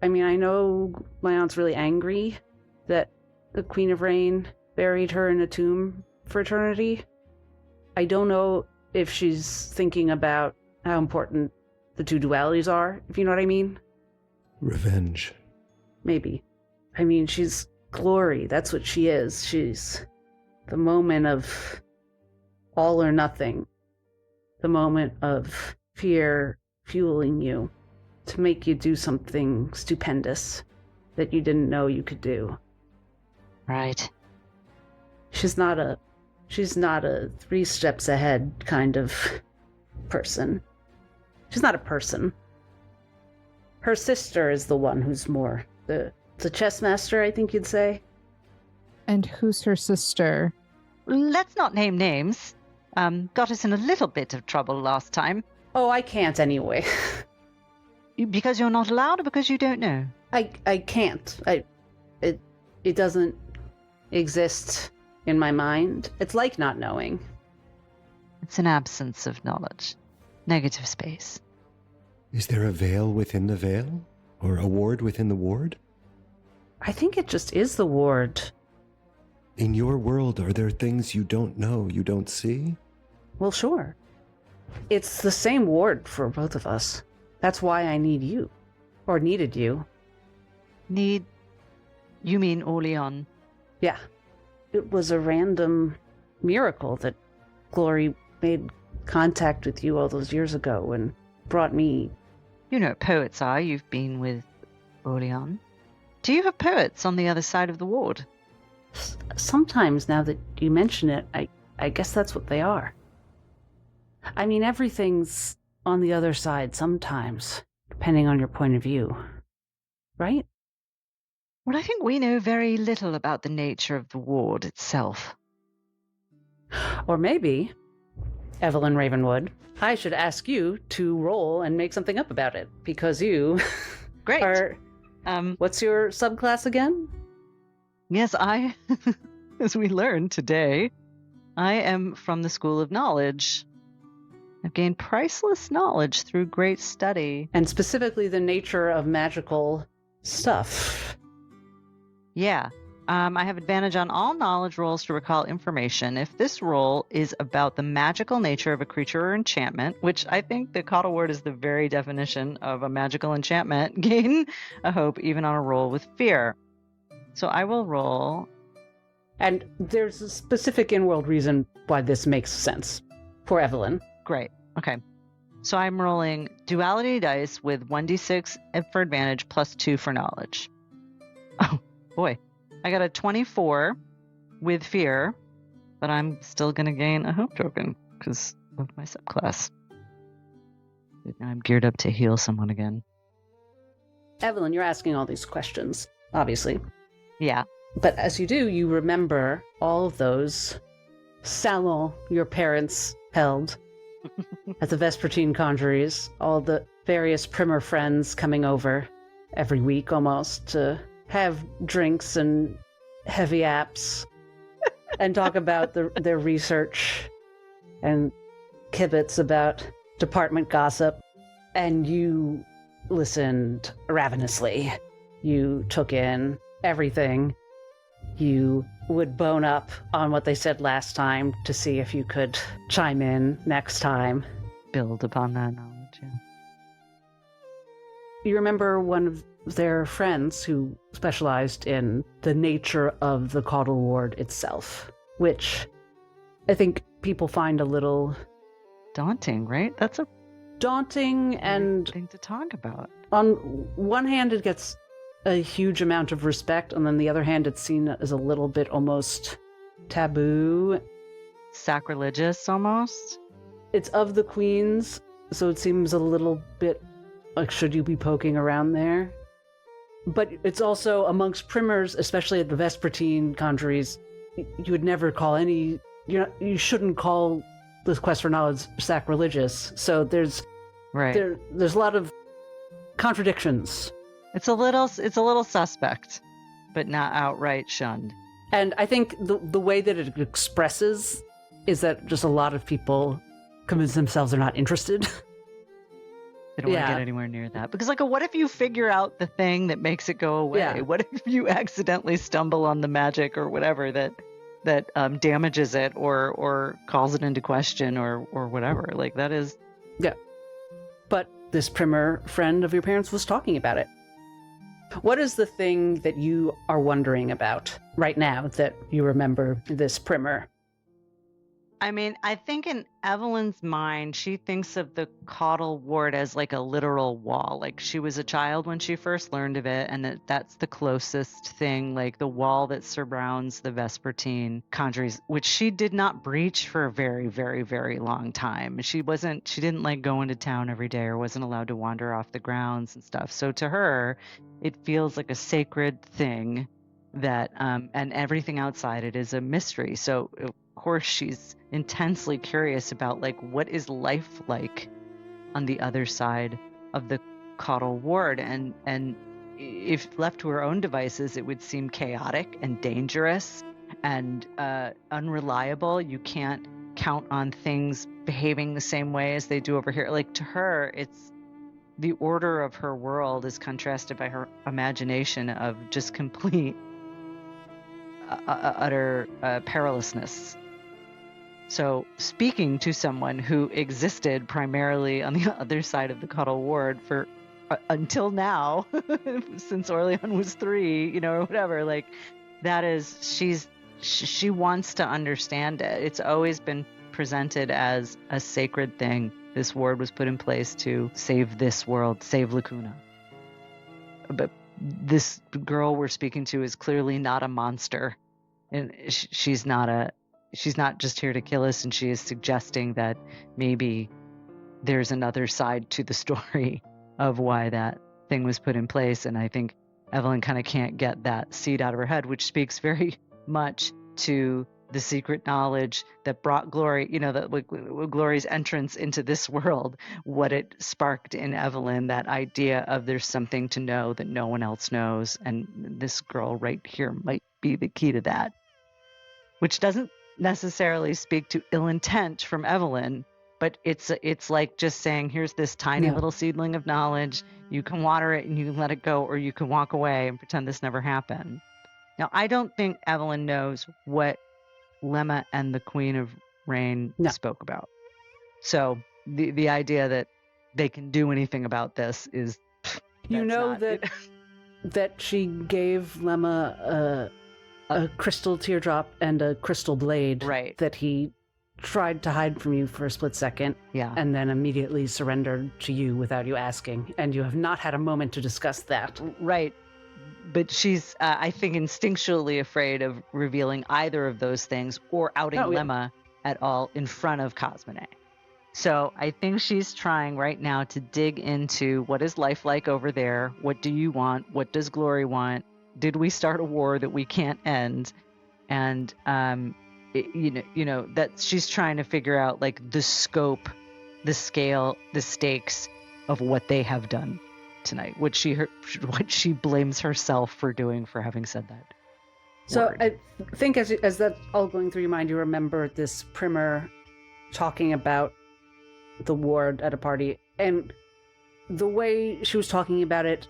I know my aunt's really angry that the Queen of Rain buried her in a tomb for eternity. I don't know if she's thinking about how important the two dualities are, if you know what I mean. Revenge. Maybe. She's Glory. That's what she is. She's the moment of all or nothing. the moment of fear fueling you to make you do something stupendous that you didn't know you could do. Right. She's not a 3 steps ahead kind of person. She's not a person. Her sister is the one who's more the chess master, I think you'd say. And who's her sister? Let's not name names. Got us in a little bit of trouble last time. Oh, I can't anyway. Because you're not allowed or because you don't know? I can't. It doesn't exist in my mind. It's like not knowing. It's an absence of knowledge. Negative space. Is there a veil within the veil? Or a ward within the ward? I think it just is the ward. In your world, are there things you don't know, you don't see? Well, sure. It's the same ward for both of us. That's why I need you. Or needed you. Need... You mean OrLeon? Yeah. It was a random miracle that Glory made contact with you all those years ago and brought me. You know what poets are. You've been with OrLeon. Do you have poets on the other side of the ward? Sometimes, now that you mention it, I guess that's what they are. I mean, everything's on the other side sometimes, depending on your point of view. Right? Well, I think we know very little about the nature of the ward itself. Or maybe, Evelyn Ravenwood, I should ask you to roll and make something up about it, because you Great. are... what's your subclass again? Yes, I, as we learned today, I am from the School of Knowledge. I've gained priceless knowledge through great study. And specifically the nature of magical stuff. Yeah. I have advantage on all knowledge rolls to recall information. If this roll is about the magical nature of a creature or enchantment, which I think the Coddle word is the very definition of a magical enchantment, gain a hope even on a roll with fear. So I will roll. And there's a specific in-world reason why this makes sense for Evelyn. Great. Okay. So I'm rolling duality dice with 1d6 for advantage plus 2 for knowledge. Oh, boy. I got a 24 with fear, but I'm still going to gain a hope token because of my subclass. Now I'm geared up to heal someone again. Evelyn, you're asking all these questions, obviously. Yeah. But as you do, you remember all of those salons your parents held at the Vespertine Conjuries, all the various primer friends coming over every week almost to have drinks and heavy apps and talk about their research and kibitz about department gossip. And you listened ravenously. You took in everything. You would bone up on what they said last time to see if you could chime in next time. Build upon that knowledge, yeah. You remember one of their friends who specialized in the nature of the Caudal Ward itself, which I think people find a little Daunting, right? That's a daunting, and thing to talk about. on one hand it gets a huge amount of respect, and on the other hand it's seen as a little bit almost taboo. Sacrilegious, almost. It's of the queens, so it seems a little bit like, should you be poking around there? But it's also amongst primers, especially at the Vespertine Conjuries, you would never call any... You shouldn't call this quest for knowledge sacrilegious. So there's Right. there's a lot of contradictions. It's a little suspect, but not outright shunned. And I think the way that it expresses is that just a lot of people convince themselves they're not interested. They don't want Yeah. to get anywhere near that. Because, like, what if you figure out the thing that makes it go away? Yeah. What if you accidentally stumble on the magic or whatever that damages it or calls it into question or whatever? Like, that is... Yeah. But this primer friend of your parents was talking about it. What is the thing that you are wondering about right now that you remember this primer? I mean, I think in Evelyn's mind, she thinks of the caudal ward as like a literal wall. Like she was a child when she first learned of it, and that's the closest thing, like the wall that surrounds the Vespertine conjuries, which she did not breach for a very, very, very long time. She didn't like go into town every day or wasn't allowed to wander off the grounds and stuff. So to her, it feels like a sacred thing that, and everything outside it is a mystery. So of course she's intensely curious about like what is life like on the other side of the caudal ward, and if left to her own devices it would seem chaotic and dangerous and unreliable. You can't count on things behaving the same way as they do over here. Like to her, it's the order of her world is contrasted by her imagination of just complete utter perilousness. So speaking to someone who existed primarily on the other side of the caudal ward for until now, since OrLeon was 3, or whatever, like that is, she wants to understand it. It's always been presented as a sacred thing. This ward was put in place to save this world, save Lacuna. But this girl we're speaking to is clearly not a monster, and she's not just here to kill us, and she is suggesting that maybe there's another side to the story of why that thing was put in place. And I think Evelyn kind of can't get that seed out of her head, which speaks very much to the secret knowledge that brought Glory, Glory's entrance into this world, what it sparked in Evelyn, that idea of there's something to know that no one else knows. And this girl right here might be the key to that, which doesn't necessarily speak to ill intent from Evelyn, but it's like just saying, here's this tiny little seedling of knowledge. You can water it and you can let it go, or you can walk away and pretend this never happened. Now, I don't think Evelyn knows what Lemma and the Queen of Rain spoke about. So the idea that they can do anything about this is, that she gave Lemma a crystal teardrop and a crystal blade, right, that he tried to hide from you for a split second, and then immediately surrendered to you without you asking, and you have not had a moment to discuss that. Right. But she's, I think, instinctually afraid of revealing either of those things or outing Lemma at all in front of Cosmine. So I think she's trying right now to dig into what is life like over there. What do you want? What does Glory want? Did we start a war that we can't end? And that she's trying to figure out like the scope, the scale, the stakes of what they have done tonight, what she blames herself for doing, for having said that. So word. I think as that's all going through your mind, you remember this primer talking about the ward at a party, and the way she was talking about it,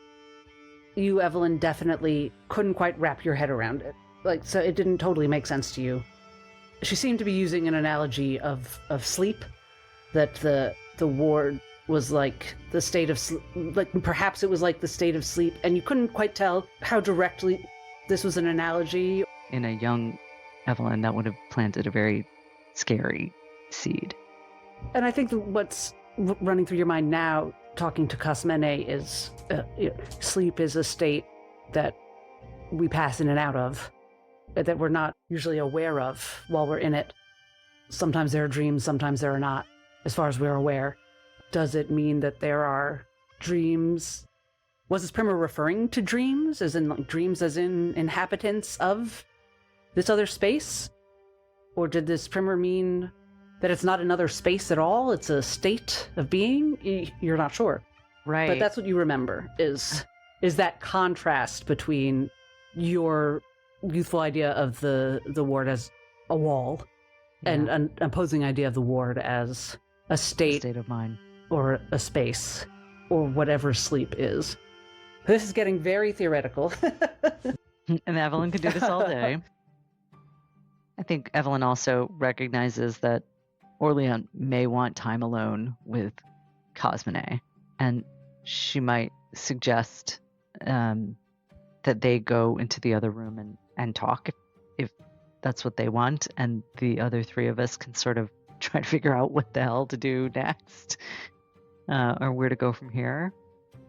you, Evelyn, definitely couldn't quite wrap your head around it. Like, so it didn't totally make sense to you. She seemed to be using an analogy of sleep, that the ward was like the state of sleep, like perhaps it was like the state of sleep, and you couldn't quite tell how directly this was an analogy. In a young Evelyn, that would have planted a very scary seed. And I think what's running through your mind now, talking to Cosmene, is sleep is a state that we pass in and out of, that we're not usually aware of while we're in it. Sometimes there are dreams, sometimes there are not, as far as we're aware. Does it mean that there are dreams? Was this primer referring to dreams, as in like dreams as in inhabitants of this other space? Or did this primer mean that it's not another space at all, it's a state of being? You're not sure. Right. But that's what you remember, is that contrast between your youthful idea of the ward as a wall and an opposing idea of the ward as a state of mind, or a space, or whatever sleep is. This is getting very theoretical. And Evelyn could do this all day. I think Evelyn also recognizes that OrLeon may want time alone with Cosmine, and she might suggest that they go into the other room and talk if that's what they want, and the other three of us can sort of try to figure out what the hell to do next, or where to go from here.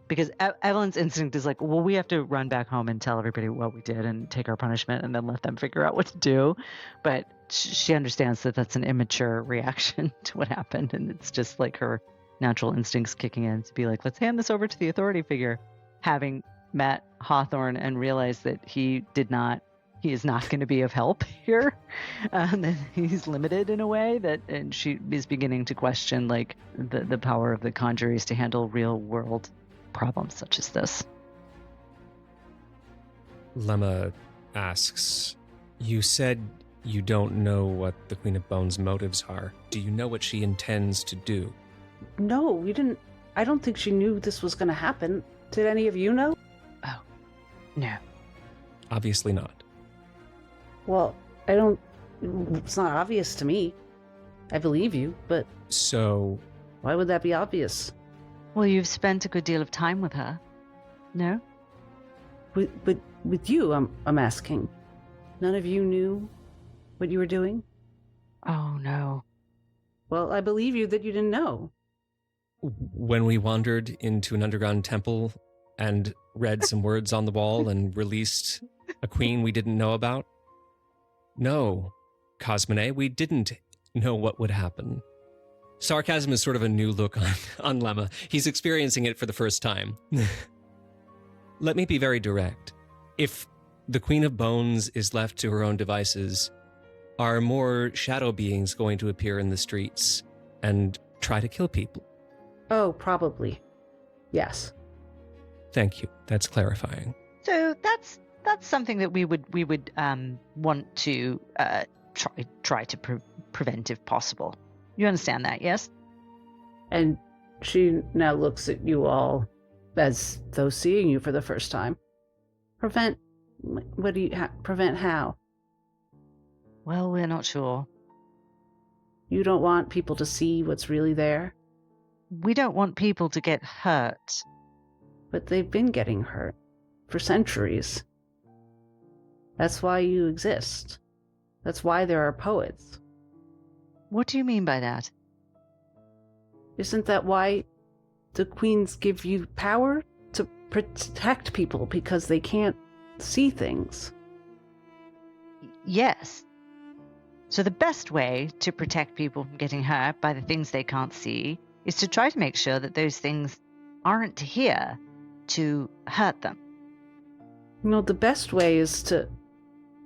Because Evelyn's instinct is like, well, we have to run back home and tell everybody what we did and take our punishment and then let them figure out what to do. But she understands that that's an immature reaction to what happened. And it's just like her natural instincts kicking in to be like, let's hand this over to the authority figure. Having met Hawthorne and realized that he is not going to be of help here. That he's limited in a way and she is beginning to question like the power of the conjuries to handle real world problems such as this. Lemma asks, you said you don't know what the Queen of Bones' motives are. Do you know what she intends to do? No, we didn't. I don't think she knew this was going to happen. Did any of you know? Oh, no. Obviously not. Well, it's not obvious to me. I believe you, but So, why would that be obvious? Well, you've spent a good deal of time with her. No? With you, I'm asking. None of you knew what you were doing? Oh, no. Well, I believe you that you didn't know. when we wandered into an underground temple and read some words on the wall and released a queen we didn't know about? No, Cosmone, we didn't know what would happen. Sarcasm is sort of a new look on Lemma. He's experiencing it for the first time. Let me be very direct. If the Queen of Bones is left to her own devices, are more shadow beings going to appear in the streets and try to kill people? Oh, probably. Yes. Thank you. That's clarifying. So that's something that we would want to try to prevent if possible. You understand that, yes? And she now looks at you all as though seeing you for the first time. Prevent? What do you prevent? How? Well, we're not sure. You don't want people to see what's really there? We don't want people to get hurt. But they've been getting hurt for centuries. That's why you exist. That's why there are poets. What do you mean by that? Isn't that why the queens give you power? To protect people because they can't see things. Yes. So the best way to protect people from getting hurt by the things they can't see is to try to make sure that those things aren't here to hurt them. You know, the best way is to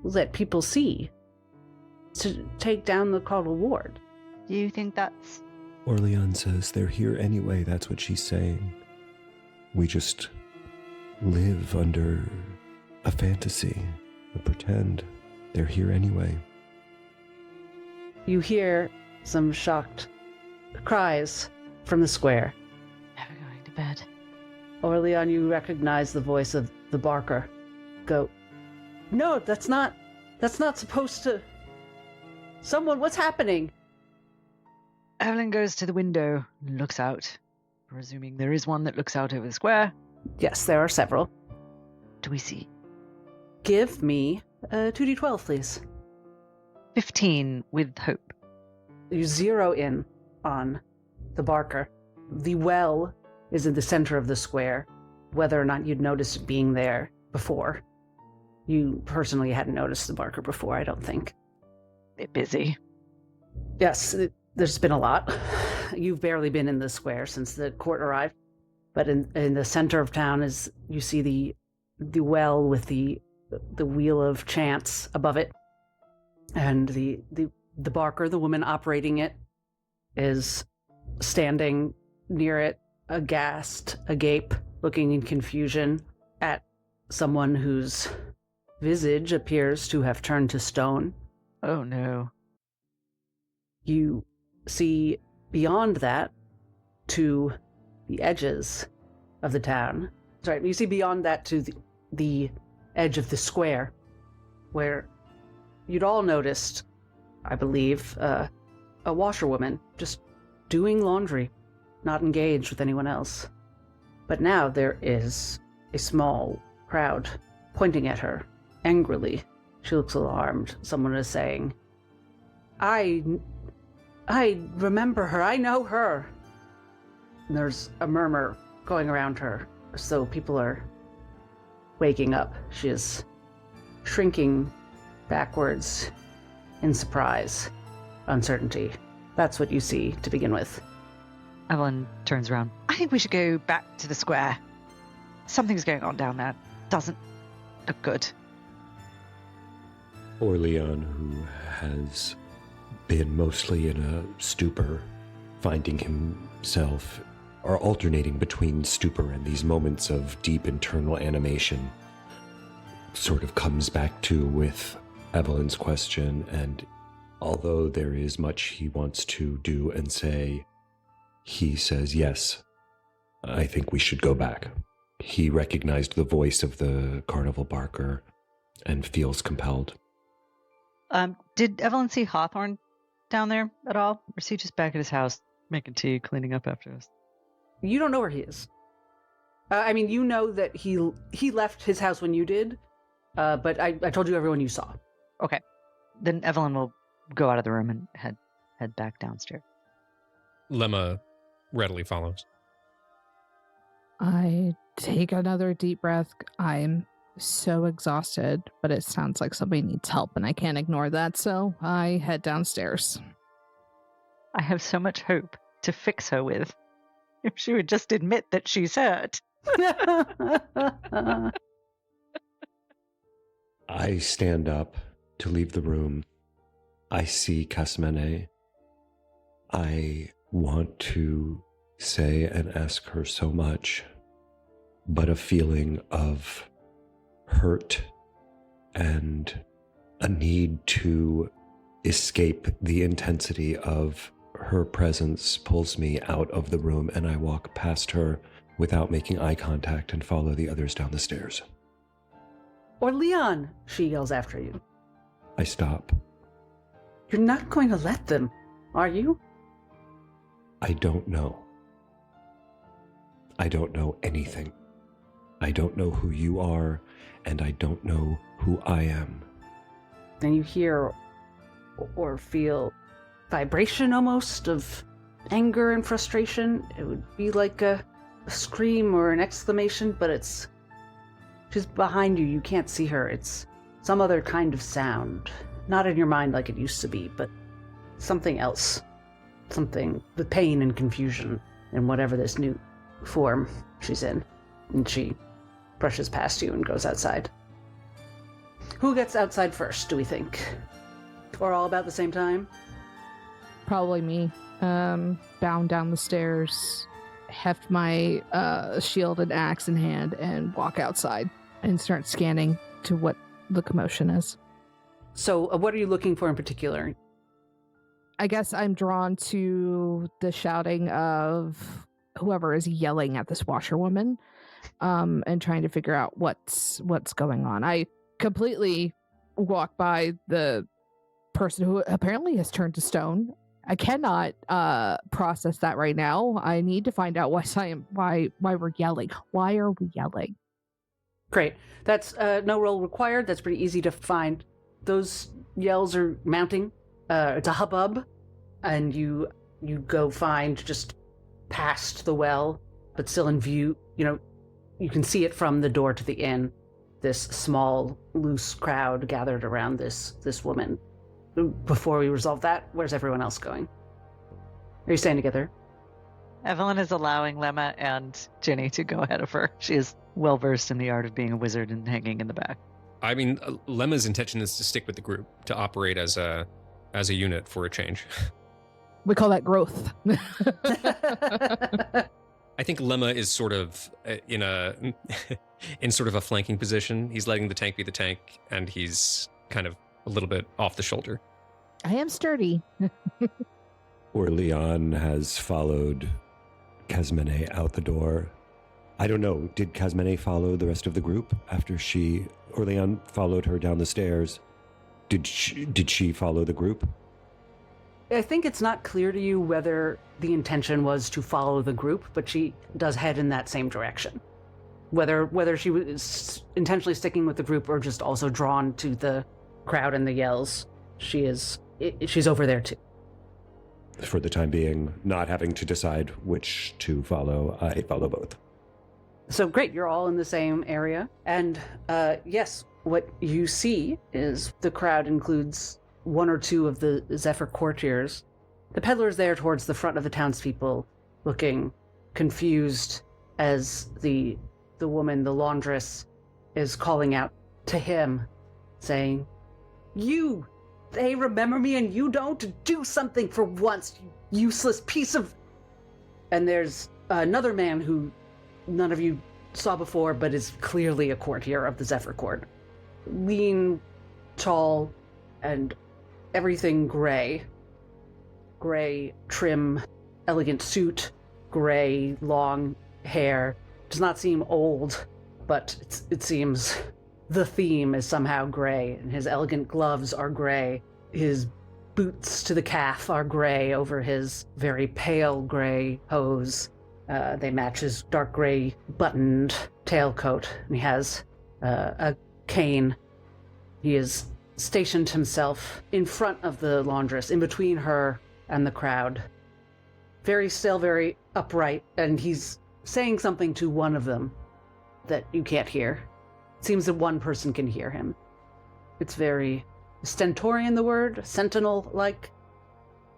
let people see. To take down the Caudal Ward. Do you think that's... OrLeon says they're here anyway, that's what she's saying. We just live under a fantasy, a pretend. They're here anyway. You hear some shocked cries from the square. Never going to bed. OrLeon, you recognize the voice of the barker. Go, no, that's not supposed to... Someone, what's happening? Evelyn goes to the window and looks out. Presuming there is one that looks out over the square. Yes, there are several. Do we see? Give me a 2d12, please. 15 with hope. You zero in on the barker. The well is in the center of the square, whether or not you'd noticed it being there before. You personally hadn't noticed the barker before, I don't think. Bit busy. Yes, there's been a lot. You've barely been in the square since the court arrived. But in the center of town is you see the well with the wheel of chance above it. And the barker, the woman operating it, is standing near it, aghast, agape, looking in confusion at someone whose visage appears to have turned to stone. Oh no. You see beyond that to the edges of the town. Sorry, you see beyond that to the edge of the square, where you'd all noticed, I believe, a washerwoman just doing laundry, not engaged with anyone else. But now there is a small crowd pointing at her angrily. She looks alarmed. Someone is saying, I remember her. I know her. And there's a murmur going around her, so people are waking up. She is shrinking backwards in surprise, uncertainty. That's what you see to begin with. Evelyn turns around. I think we should go back to the square. Something's going on down there. Doesn't look good. OrLeon, who has been mostly in a stupor, finding himself, or alternating between stupor and these moments of deep internal animation, sort of comes back to with Evelyn's question, and although there is much he wants to do and say, he says, yes, I think we should go back. He recognized the voice of the carnival barker and feels compelled. Did Evelyn see Hawthorne down there at all? Or is he just back at his house making tea, cleaning up after us? You don't know where he is. I mean, you know that he left his house when you did, but I told you everyone you saw. Okay. Then Evelyn will go out of the room and head back downstairs. Lemma readily follows. I take another deep breath. I'm so exhausted, but it sounds like somebody needs help and I can't ignore that, so I head downstairs. I have so much hope to fix her with. If she would just admit that she's hurt. I stand up to leave the room. I see Casmene. I want to say and ask her so much, but a feeling of hurt and a need to escape the intensity of her presence pulls me out of the room, and I walk past her without making eye contact and follow the others down the stairs. OrLeon, she yells after you. I stop. You're not going to let them, are you? I don't know. I don't know anything. I don't know who you are, and I don't know who I am. And you hear or feel vibration almost of anger and frustration. It would be like a scream or an exclamation, but she's behind you. You can't see her. It's some other kind of sound. Not in your mind like it used to be, but something else. Something with pain and confusion in whatever this new form she's in. And she brushes past you and goes outside. Who gets outside first, do we think? Or all about the same time? Probably me. Bound down the stairs, heft my shield and axe in hand, and walk outside and start scanning to what the commotion is. So what are you looking for in particular? I guess I'm drawn to the shouting of whoever is yelling at this washerwoman, and trying to figure out what's going on. I completely walk by the person who apparently has turned to stone. I cannot process that right now. I need to find out why we're yelling. Why are we yelling? Great. That's no roll required. That's pretty easy to find. Those yells are mounting. It's a hubbub, and you go find just past the well, but still in view. You can see it from the door to the inn. This small, loose crowd gathered around this woman. Before we resolve that, where's everyone else going? Are you staying together? Evelyn is allowing Lemma and Ginny to go ahead of her. She is well versed in the art of being a wizard and hanging in the back. I mean, Lemma's intention is to stick with the group, to operate as a unit for a change. We call that growth. I think Lemma is sort of in sort of a flanking position. He's letting the tank be the tank, and he's kind of a little bit off the shoulder. I am sturdy. OrLeon has followed Casmene out the door. I don't know, did Casmene follow the rest of the group after OrLeon followed her down the stairs? Did she follow the group? I think it's not clear to you whether the intention was to follow the group, but she does head in that same direction. Whether she was intentionally sticking with the group or just also drawn to the crowd and the yells, she's over there too. For the time being, not having to decide which to follow, I follow both. So great, you're all in the same area. And yes, what you see is the crowd includes one or two of the Zephyr courtiers. The peddler's there towards the front of the townspeople, looking confused as the woman, the laundress, is calling out to him, saying, They remember me and you don't? Do something for once, you useless piece of... And there's another man who none of you saw before, but is clearly a courtier of the Zephyr Court. Lean, tall, and everything gray. Gray, trim, elegant suit, gray, long hair. Does not seem old, but it seems the theme is somehow gray, and his elegant gloves are gray. His boots to the calf are gray over his very pale gray hose. They match his dark gray buttoned tailcoat, and he has a cane. He has stationed himself in front of the laundress, in between her and the crowd. Very still, very upright, and he's saying something to one of them that you can't hear. It seems that one person can hear him. It's very stentorian, the word, sentinel-like.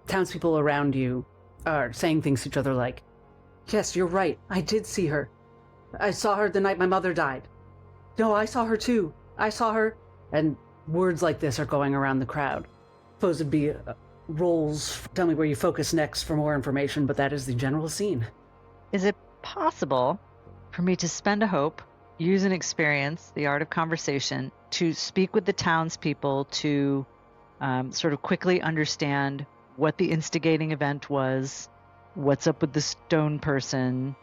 Townspeople around you are saying things to each other like, yes, you're right, I did see her. I saw her the night my mother died. No, I saw her too. I saw her. And words like this are going around the crowd. Suppose it'd be rolls, tell me where you focus next for more information, but that is the general scene. Is it possible for me to spend a hope, use an experience, the art of conversation, to speak with the townspeople to sort of quickly understand what the instigating event was, what's up with the stone person,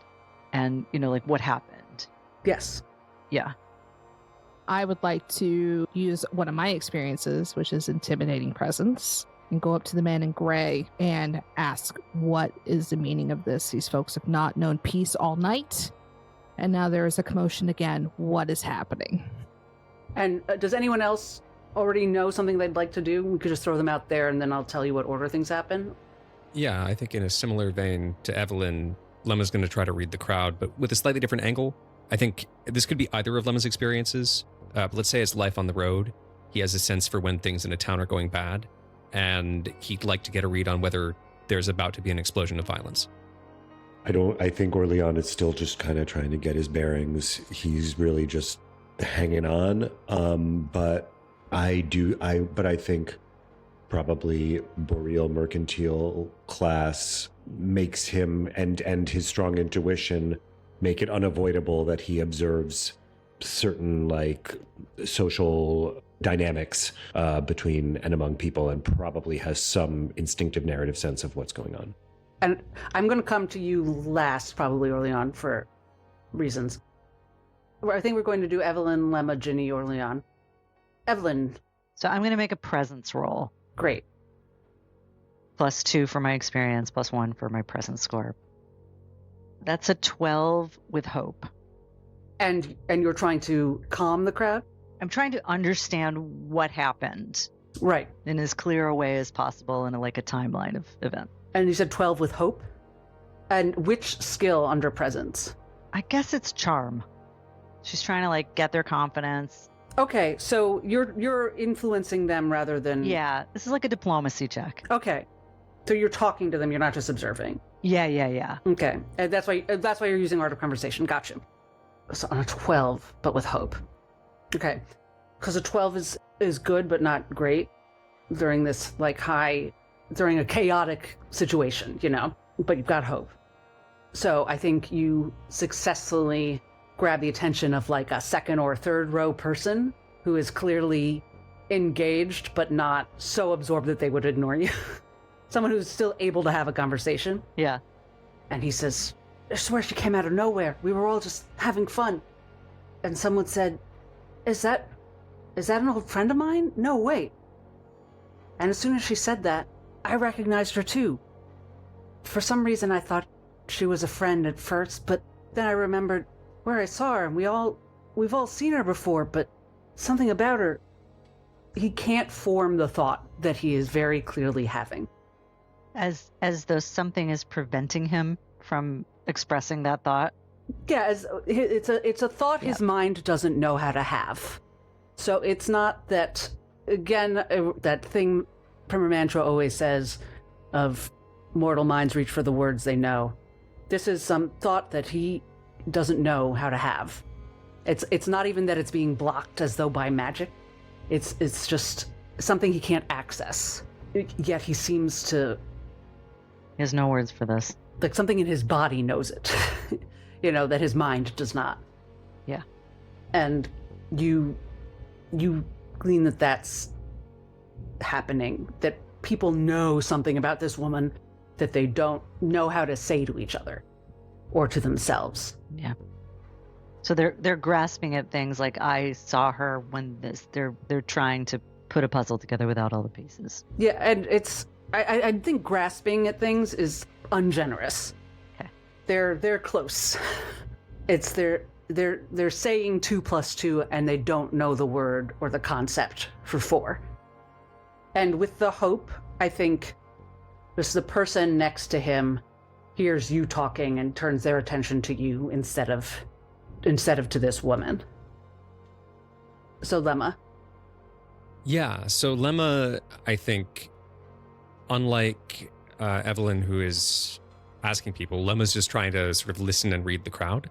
and, what happened? Yes. Yeah. I would like to use one of my experiences, which is intimidating presence, and go up to the man in gray and ask, what is the meaning of this? These folks have not known peace all night, and now there is a commotion again. What is happening? And does anyone else already know something they'd like to do? We could just throw them out there, and then I'll tell you what order things happen. Yeah, I think in a similar vein to Evelyn, Lemma's going to try to read the crowd, but with a slightly different angle. I think this could be either of Lemma's experiences. But let's say it's life on the road. He has a sense for when things in a town are going bad, and he'd like to get a read on whether there's about to be an explosion of violence. I think OrLeon is still just kind of trying to get his bearings. He's really just hanging on. But I think probably Boreal Mercantile class makes him and his strong intuition make it unavoidable that he observes certain social dynamics between and among people, and probably has some instinctive narrative sense of what's going on. And I'm going to come to you last, probably OrLeon, for reasons. I think we're going to do Evelyn, Lemma, Ginny, OrLeon. Evelyn. So I'm going to make a presence roll. Great. +2 for my experience, +1 for my presence score. That's a 12 with hope. And you're trying to calm the crowd? I'm trying to understand what happened. Right. In as clear a way as possible in a timeline of events. And you said 12 with hope? And which skill under presence? I guess it's charm. She's trying to get their confidence. Okay, so you're influencing them rather than... Yeah, this is like a diplomacy check. Okay. So you're talking to them, you're not just observing. Yeah. Okay. And that's why you're using art of conversation. Gotcha. So on a 12, but with hope. Okay. Because a 12 is good, but not great during this, during a chaotic situation, but you've got hope. So I think you successfully grab the attention of a second or third row person who is clearly engaged, but not so absorbed that they would ignore you. Someone who's still able to have a conversation. Yeah. And he says, I swear she came out of nowhere. We were all just having fun. And someone said, Is that an old friend of mine? No, wait. And as soon as she said that, I recognized her too. For some reason I thought she was a friend at first, but then I remembered where I saw her, and we've all seen her before, but something about her, he can't form the thought that he is very clearly having. As though something is preventing him from expressing that thought. Yeah, it's a thought his mind doesn't know how to have. So it's not that, again, that thing Primer Mantra always says of mortal minds reach for the words they know. This is some thought that he doesn't know how to have. It's not even that it's being blocked as though by magic. It's just something he can't access. Yet he seems to... He has no words for this. Like something in his body knows it. That his mind does not. Yeah. And you glean that that's happening, that people know something about this woman that they don't know how to say to each other or to themselves. Yeah. So they're grasping at things like, I saw her when this. They're trying to put a puzzle together without all the pieces. Yeah, and it's I think grasping at things is ungenerous. Okay. They're close. It's they're saying 2 + 2 and they don't know the word or the concept for 4. And with the hope, I think just the person next to him hears you talking and turns their attention to you instead of to this woman. So Lemma. Yeah, so Lemma, I think, unlike Evelyn, who is asking people, Lemma's just trying to sort of listen and read the crowd.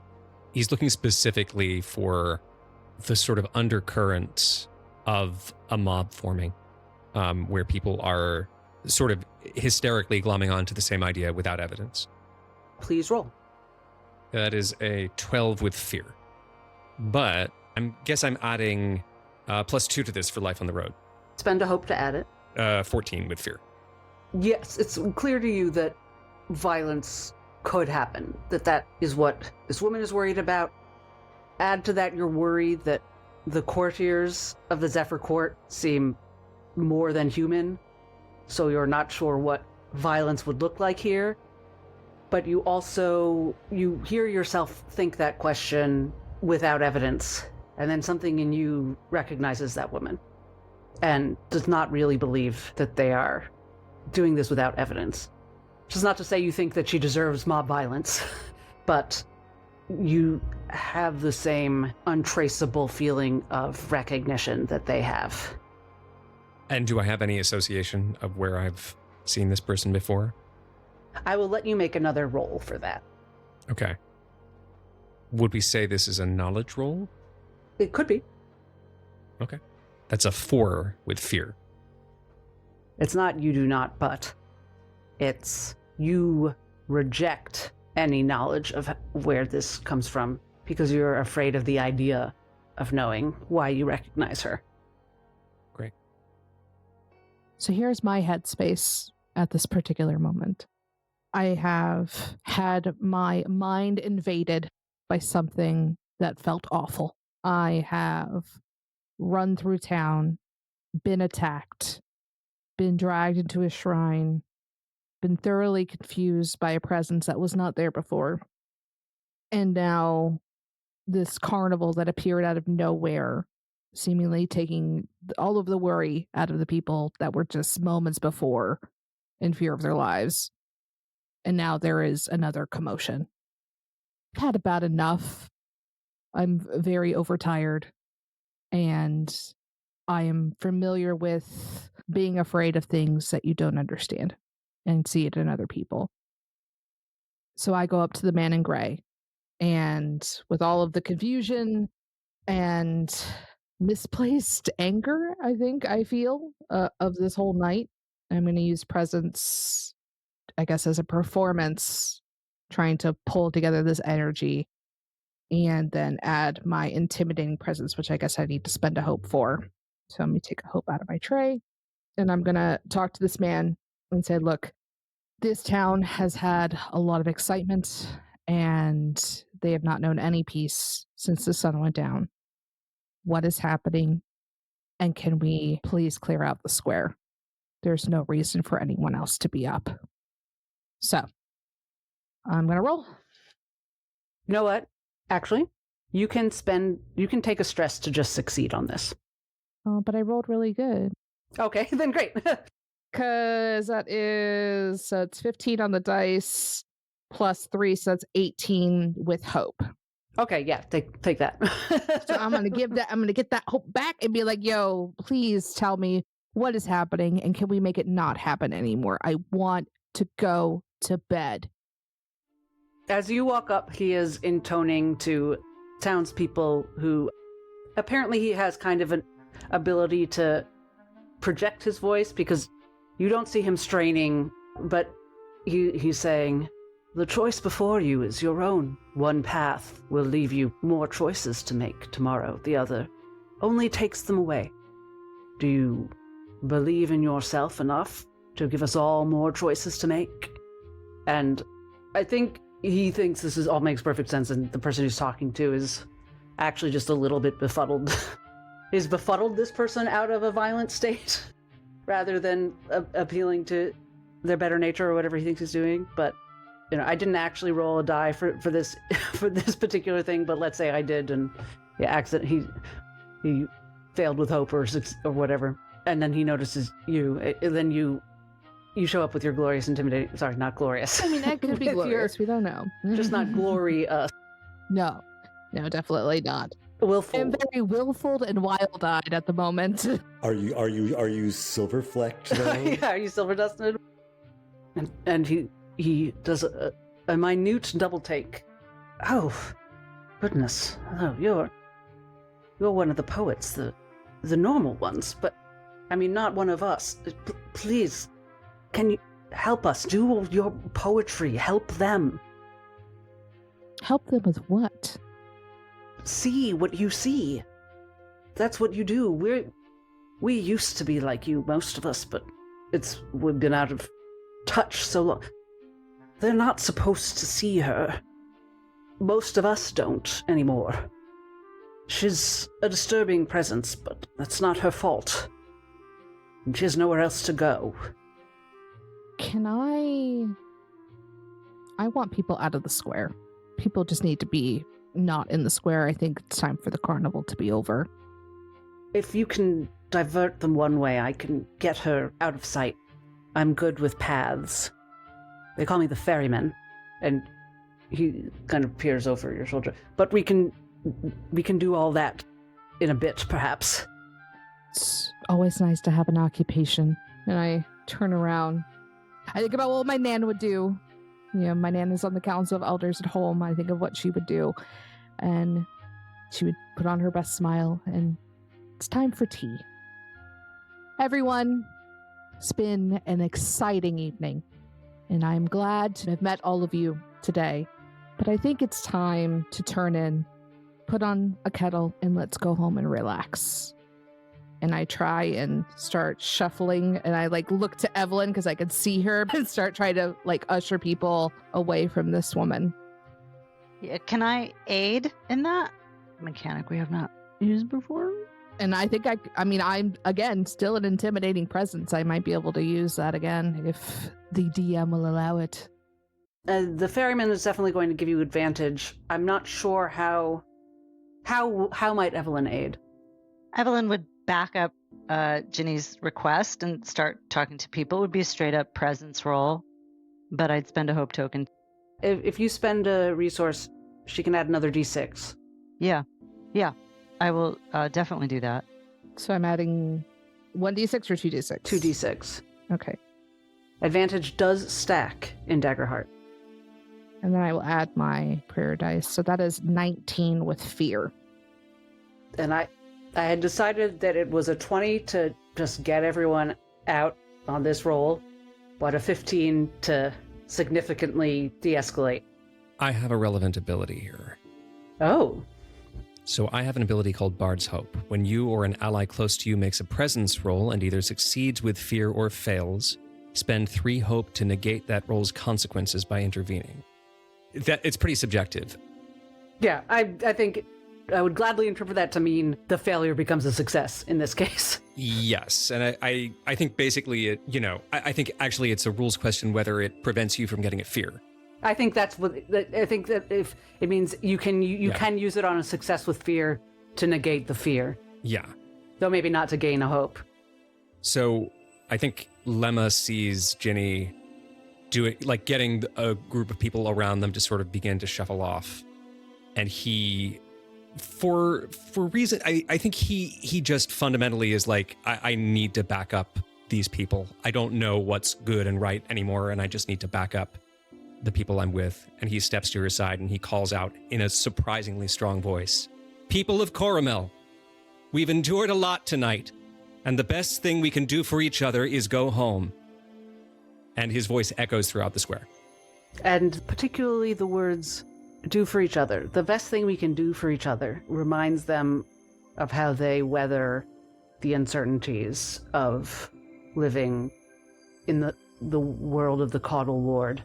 He's looking specifically for the sort of undercurrent of a mob forming, where people are sort of hysterically glomming onto the same idea without evidence. Please roll. That is a 12 with fear. But I guess I'm adding +2 to this for life on the road. Spend a hope to add it. 14 with fear. Yes, it's clear to you that violence could happen, that is what this woman is worried about. Add to that your worry that the courtiers of the Zephyr Court seem more than human, so you're not sure what violence would look like here. But you hear yourself think that question without evidence, and then something in you recognizes that woman and does not really believe that they are doing this without evidence. Which is not to say you think that she deserves mob violence, but you have the same untraceable feeling of recognition that they have. And do I have any association of where I've seen this person before? I will let you make another roll for that. Okay. Would we say this is a knowledge roll? It could be. Okay. That's a 4 with fear. It's not you do not, but it's you reject any knowledge of where this comes from because you're afraid of the idea of knowing why you recognize her. Great. So here's my headspace at this particular moment. I have had my mind invaded by something that felt awful. I have run through town, been attacked, been dragged into a shrine, been thoroughly confused by a presence that was not there before. And now this carnival that appeared out of nowhere, seemingly taking all of the worry out of the people that were just moments before in fear of their lives. And now there is another commotion. I've had about enough. I'm very overtired. And I am familiar with being afraid of things that you don't understand and see it in other people. So I go up to the man in gray. And with all of the confusion and misplaced anger, I feel, of this whole night, I'm going to use presence, I guess, as a performance, trying to pull together this energy and then add my intimidating presence, which I guess I need to spend a hope for. So let me take a hope out of my tray, and I'm going to talk to this man and say, look, this town has had a lot of excitement and they have not known any peace since the sun went down. What is happening? And can we please clear out the square? There's no reason for anyone else to be up. So, I'm going to roll. You know what? Actually, you can take a stress to just succeed on this. Oh, but I rolled really good. Okay, then great. Because that is, so it's 15 on the dice plus 3, so that's 18 with hope. Okay, yeah, take that. So I'm gonna get that hope back and be like, yo, please tell me what is happening and can we make it not happen anymore? I want to go to bed. As you walk up, he is intoning to townspeople who apparently he has kind of an ability to project his voice because you don't see him straining, but he's saying, "The choice before you is your own. One path will leave you more choices to make tomorrow. The other only takes them away. Do you believe in yourself enough to give us all more choices to make?" And I think he thinks this all makes perfect sense, and the person he's talking to is actually just a little bit befuddled. He's befuddled this person out of a violent state rather than appealing to their better nature or whatever he thinks he's doing. But I didn't actually roll a die for this for this particular thing, but let's say I did, and he failed with hope or whatever, and then he notices you, and then you show up with your glorious intimidating. Sorry, not glorious. I mean, that could be glorious. We don't know. Just not glorious. No, definitely not. Willful. I'm very willful and wild-eyed at the moment. Are you silver flecked now? Yeah, are you silver dusted? And he does a minute double take. Oh, goodness! Oh, you're one of the poets, the normal ones, but I mean, not one of us. Please, can you help us? Do your poetry. Help them. Help them with what? See what you see. That's what you do. We used to be like you, most of us, but we've been out of touch so long. They're not supposed to see her. Most of us don't anymore. She's a disturbing presence, but that's not her fault. And she has nowhere else to go. Can I want people out of the square. People just need to be not in the square. I think it's time for the carnival to be over. If you can divert them one way, I can get her out of sight. I'm good with paths. They call me the ferryman, and he kind of peers over your shoulder. But we can do all that in a bit, perhaps. It's always nice to have an occupation. And I turn around. I think about what my nan would do. My nan is on the Council of Elders at home. I think of what she would do. And she would put on her best smile, and it's time for tea. Everyone, it's been an exciting evening, and I'm glad to have met all of you today. But I think it's time to turn in, put on a kettle, and let's go home and relax. And I try and start shuffling, and I look to Evelyn because I could see her and start trying to usher people away from this woman. Yeah, can I aid in that mechanic we have not used before? And I think I'm again still an intimidating presence. I might be able to use that again if the DM will allow it. The ferryman is definitely going to give you advantage. I'm not sure how might Evelyn aid? Evelyn would back up Ginny's request and start talking to people. It would be a straight up presence roll, but I'd spend a hope token. If you spend a resource, she can add another d6. Yeah. I will definitely do that. So I'm adding 1d6 or 2d6? 2d6. Okay. Advantage does stack in Daggerheart. And then I will add my prayer dice. So that is 19 with fear. And I had decided that it was a 20 to just get everyone out on this roll, but a 15 to significantly de-escalate. I have a relevant ability here. Oh. So I have an ability called Bard's Hope. When you or an ally close to you makes a presence roll and either succeeds with fear or fails, spend 3 hope to negate that roll's consequences by intervening. It's pretty subjective. Yeah, I think I would gladly interpret that to mean the failure becomes a success in this case. Yes, and I think basically I think actually it's a rules question whether it prevents you from getting a fear. I think that's what I think that if it means you can use it on a success with fear to negate the fear. Yeah. Though maybe not to gain a hope. So I think Lemma sees Ginny getting a group of people around them to sort of begin to shuffle off. And he, for reason, I think he just fundamentally is like, I need to back up these people. I don't know what's good and right anymore, and I just need to back up the people I'm with. And he steps to her side and he calls out in a surprisingly strong voice, "People of Coramel, we've endured a lot tonight, and the best thing we can do for each other is go home." And his voice echoes throughout the square. And particularly the words, "do for each other." The best thing we can do for each other reminds them of how they weather the uncertainties of living in the world of the Caudal Lord,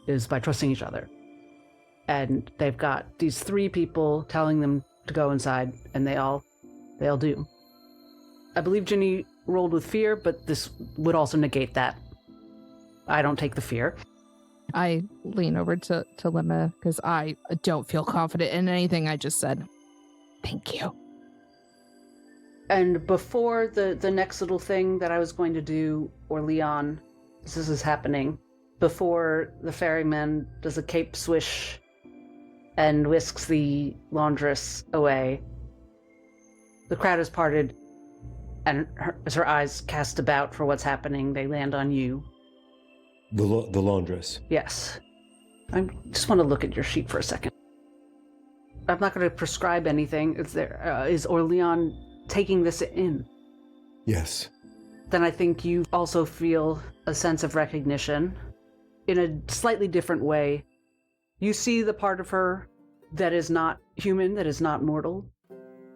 is by trusting each other. And they've got these 3 people telling them to go inside, and they all do. I believe Ginny rolled with fear, but this would also negate that. I don't take the fear. I lean over to Lemma because I don't feel confident in anything I just said. Thank you. And before the next little thing that I was going to do, OrLeon, this is happening, before the ferryman does a cape swish and whisks the laundress away, the crowd is parted, and as her eyes cast about for what's happening, they land on you. The laundress. Yes. I just want to look at your sheet for a second. I'm not going to prescribe anything. Is OrLeon taking this in? Yes. Then I think you also feel a sense of recognition in a slightly different way. You see the part of her that is not human, that is not mortal.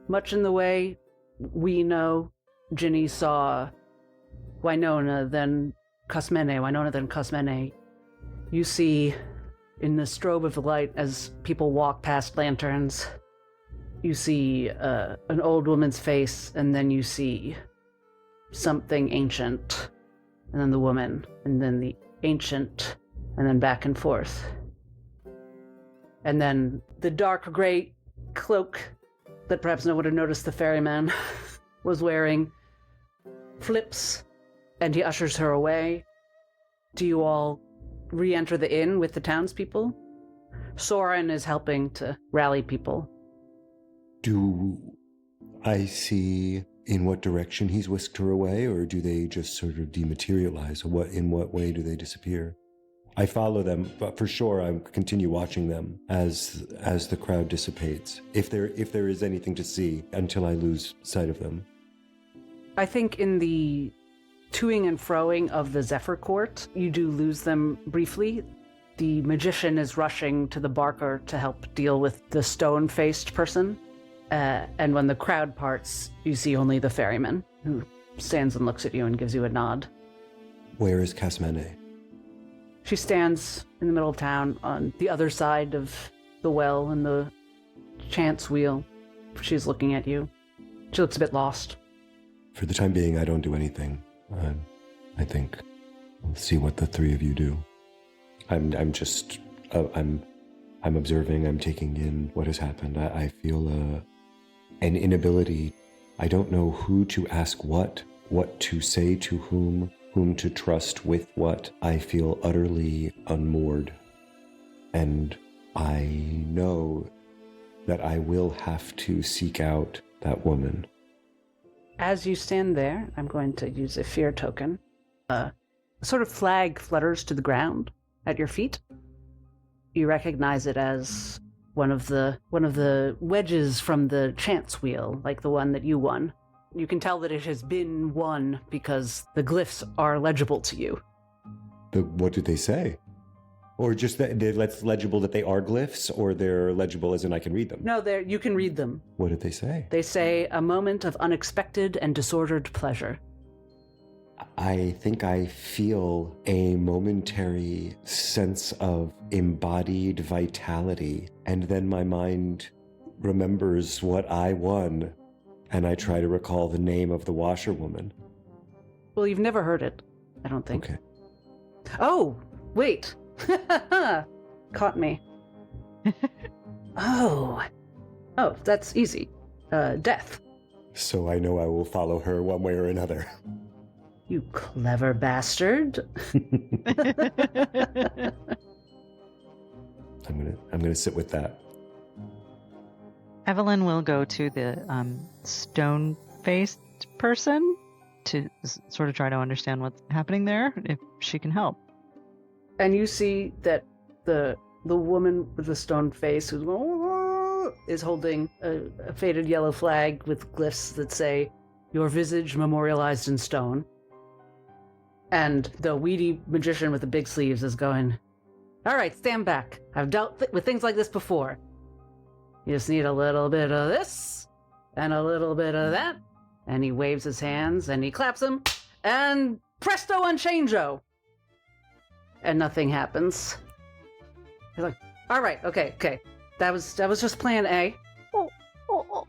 Much in the way we know Ginny saw Winona, then Cosmene. You see in the strobe of the light as people walk past lanterns, you see an old woman's face, and then you see something ancient, and then the woman, and then the ancient, and then back and forth. And then the dark gray cloak that perhaps no one would have noticed the ferryman was wearing flips, and he ushers her away. Do you all re-enter the inn with the townspeople? Soren is helping to rally people. Do I see in what direction he's whisked her away, or do they just sort of dematerialize? In what way do they disappear? I follow them, but for sure I continue watching them as the crowd dissipates, if there is anything to see, until I lose sight of them. I think in the toing and froing of the Zephyr Court, you do lose them briefly. The magician is rushing to the barker to help deal with the stone-faced person. And when the crowd parts, you see only the ferryman, who stands and looks at you and gives you a nod. Where is Cosmene? She stands in the middle of town on the other side of the well and the chance wheel. She's looking at you. She looks a bit lost. For the time being, I don't do anything. I think we'll see what the 3 of you do. I'm observing, I'm taking in what has happened. I feel an inability. I don't know who to ask what to say to whom to trust with what. I feel utterly unmoored. And I know that I will have to seek out that woman. As you stand there, I'm going to use a fear token. A sort of flag flutters to the ground at your feet. You recognize it as one of the wedges from the chance wheel, like the one that you won. You can tell that it has been won because the glyphs are legible to you. What did they say? Or just that it's legible that they are glyphs, or they're legible as in I can read them? No, you can read them. What did they say? They say, "A moment of unexpected and disordered pleasure." I think I feel a momentary sense of embodied vitality, and then my mind remembers what I won, and I try to recall the name of the washerwoman. Well, you've never heard it, I don't think. Okay. Oh, wait. Caught me. Oh, that's easy. Death. so I know I will follow her one way or another. You clever bastard. I'm gonna sit with that. Evelyn will go to the stone-faced person to sort of try to understand what's happening there, if she can help. And you see that the woman with the stone face who's going, is holding a faded yellow flag with glyphs that say, "Your visage memorialized in stone." And the weedy magician with the big sleeves is going, "All right, stand back. I've dealt with things like this before. You just need a little bit of this and a little bit of that." And he waves his hands and he claps them, and presto unchango. And nothing happens. He's like, "All right, okay. That was just plan A. Oh.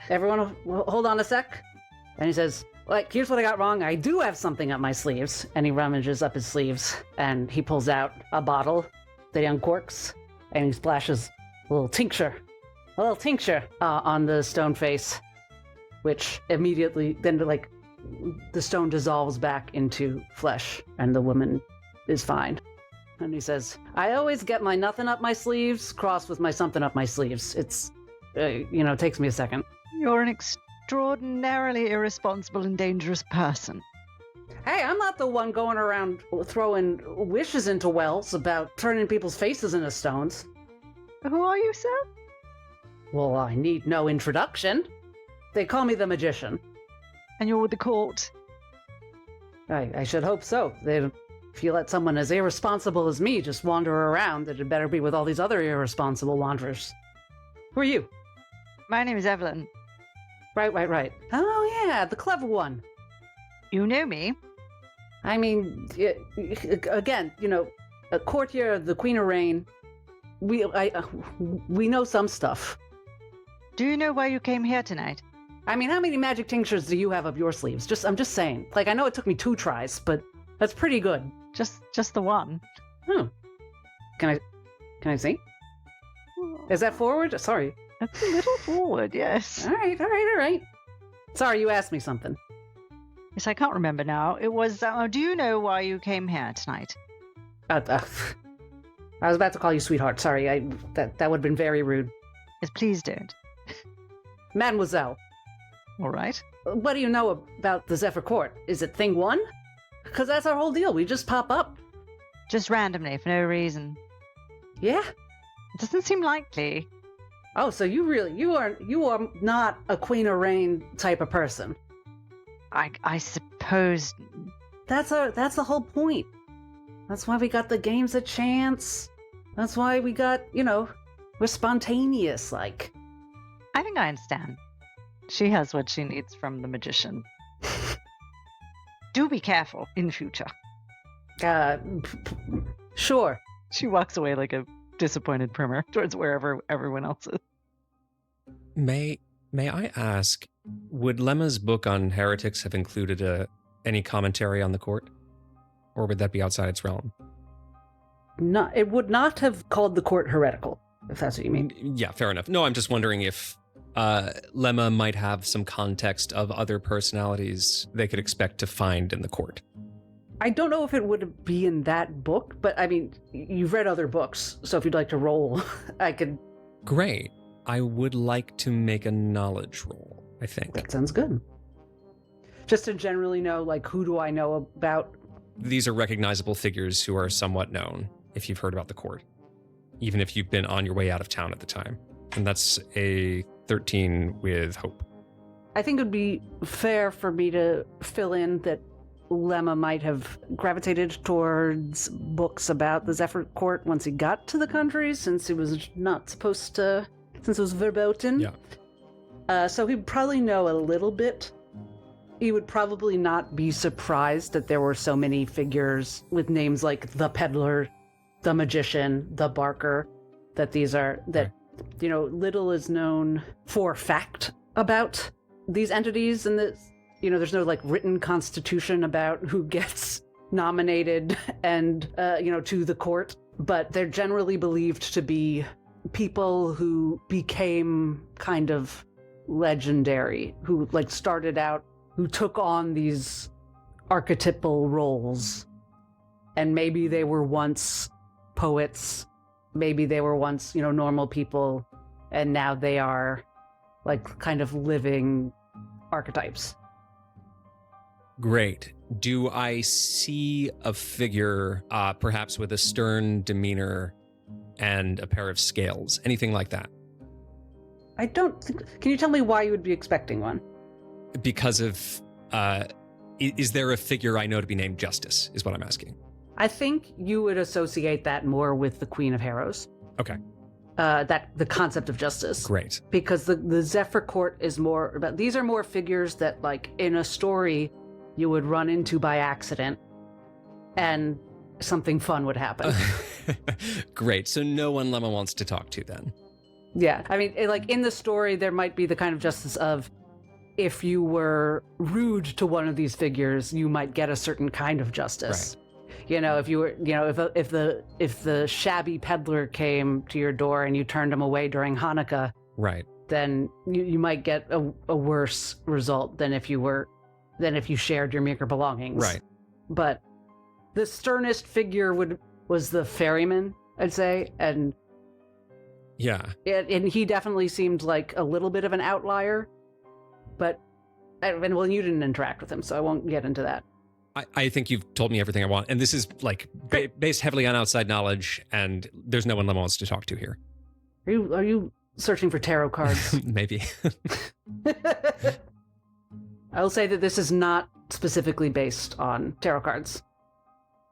Everyone, hold on a sec." And he says, "Like, here's what I got wrong. I do have something up my sleeves." And he rummages up his sleeves and he pulls out a bottle that he uncorks and he splashes a little tincture on the stone face, which immediately then the stone dissolves back into flesh and the woman is fine. And he says, "I always get my nothing up my sleeves crossed with my something up my sleeves. It's, takes me a second." You're an extraordinarily irresponsible and dangerous person. Hey, I'm not the one going around throwing wishes into wells about turning people's faces into stones. Who are you, sir? Well, I need no introduction. They call me the magician. And you're with the court? I should hope so. If you let someone as irresponsible as me just wander around, it'd better be with all these other irresponsible wanderers. Who are you? My name is Evelyn. Right. Oh, yeah, the clever one. You know me? I mean, again, a courtier of the Queen of Rain. We know some stuff. Do you know why you came here tonight? I mean, how many magic tinctures do you have up your sleeves? I'm just saying. Like, I know it took me 2 tries, but that's pretty good. Just the one. Can I see? Is that forward? Sorry. That's a little forward, yes. All right. Sorry, you asked me something. Yes, I can't remember now. It was, do you know why you came here tonight? I was about to call you sweetheart. Sorry, that would have been very rude. Yes, please don't. Mademoiselle. All right. What do you know about the Zephyr Court? Is it thing 1? Because that's our whole deal. We just pop up. Just randomly, for no reason. Yeah? It doesn't seem likely. Oh, so you are not a Queen of Rain type of person. I suppose. That's the whole point. That's why we got the games a chance. That's why we got, we're spontaneous, like. I think I understand. She has what she needs from the magician. Do be careful in future. Sure. She walks away like a disappointed primer towards wherever everyone else is. May I ask, would Lemma's book on heretics have included any commentary on the court? Or would that be outside its realm? No, it would not have called the court heretical, if that's what you mean. Yeah, fair enough. No, I'm just wondering if Lemma might have some context of other personalities they could expect to find in the court. I don't know if it would be in that book, but I mean, you've read other books, so if you'd like to roll, I could... Great. I would like to make a knowledge roll, I think. That sounds good. Just to generally know, like, who do I know about? These are recognizable figures who are somewhat known, if you've heard about the court, even if you've been on your way out of town at the time. And that's a 13 with hope. I think it would be fair for me to fill in that Lemma might have gravitated towards books about the Zephyr Court once he got to the country, since he was not supposed to, since it was verboten. Yeah. So he'd probably know a little bit. He would probably not be surprised that there were so many figures with names like the Peddler, the Magician, the Barker, that these are, that, little is known for fact about these entities, and that, there's no like written constitution about who gets nominated and, to the court, but they're generally believed to be people who became kind of legendary, who like started out, who took on these archetypal roles. And maybe they were once poets, maybe they were once, normal people, and now they are like kind of living archetypes. Great. Do I see a figure, perhaps with a stern demeanor and a pair of scales? Anything like that? I don't think... Can you tell me why you would be expecting one? Because of... is there a figure I know to be named Justice, is what I'm asking. I think you would associate that more with the Queen of Harrows. Okay. The concept of justice. Great. Because the Zephyr Court is more about... These are more figures that, like, in a story... you would run into by accident, and something fun would happen. Great. So no one Lemma wants to talk to then. Yeah. I mean, like, in the story, there might be the kind of justice of, if you were rude to one of these figures, you might get a certain kind of justice. Right. If you were, if the shabby peddler came to your door and you turned him away during Hanukkah, right, then you might get a worse result than if you shared your meager belongings. Right. But the sternest figure was the ferryman, I'd say, and yeah, and he definitely seemed like a little bit of an outlier. But well, you didn't interact with him, so I won't get into that. I think you've told me everything I want, and this is like based heavily on outside knowledge, and there's no one Lemma wants to talk to here. Are you searching for tarot cards? Maybe. I will say that this is not specifically based on tarot cards.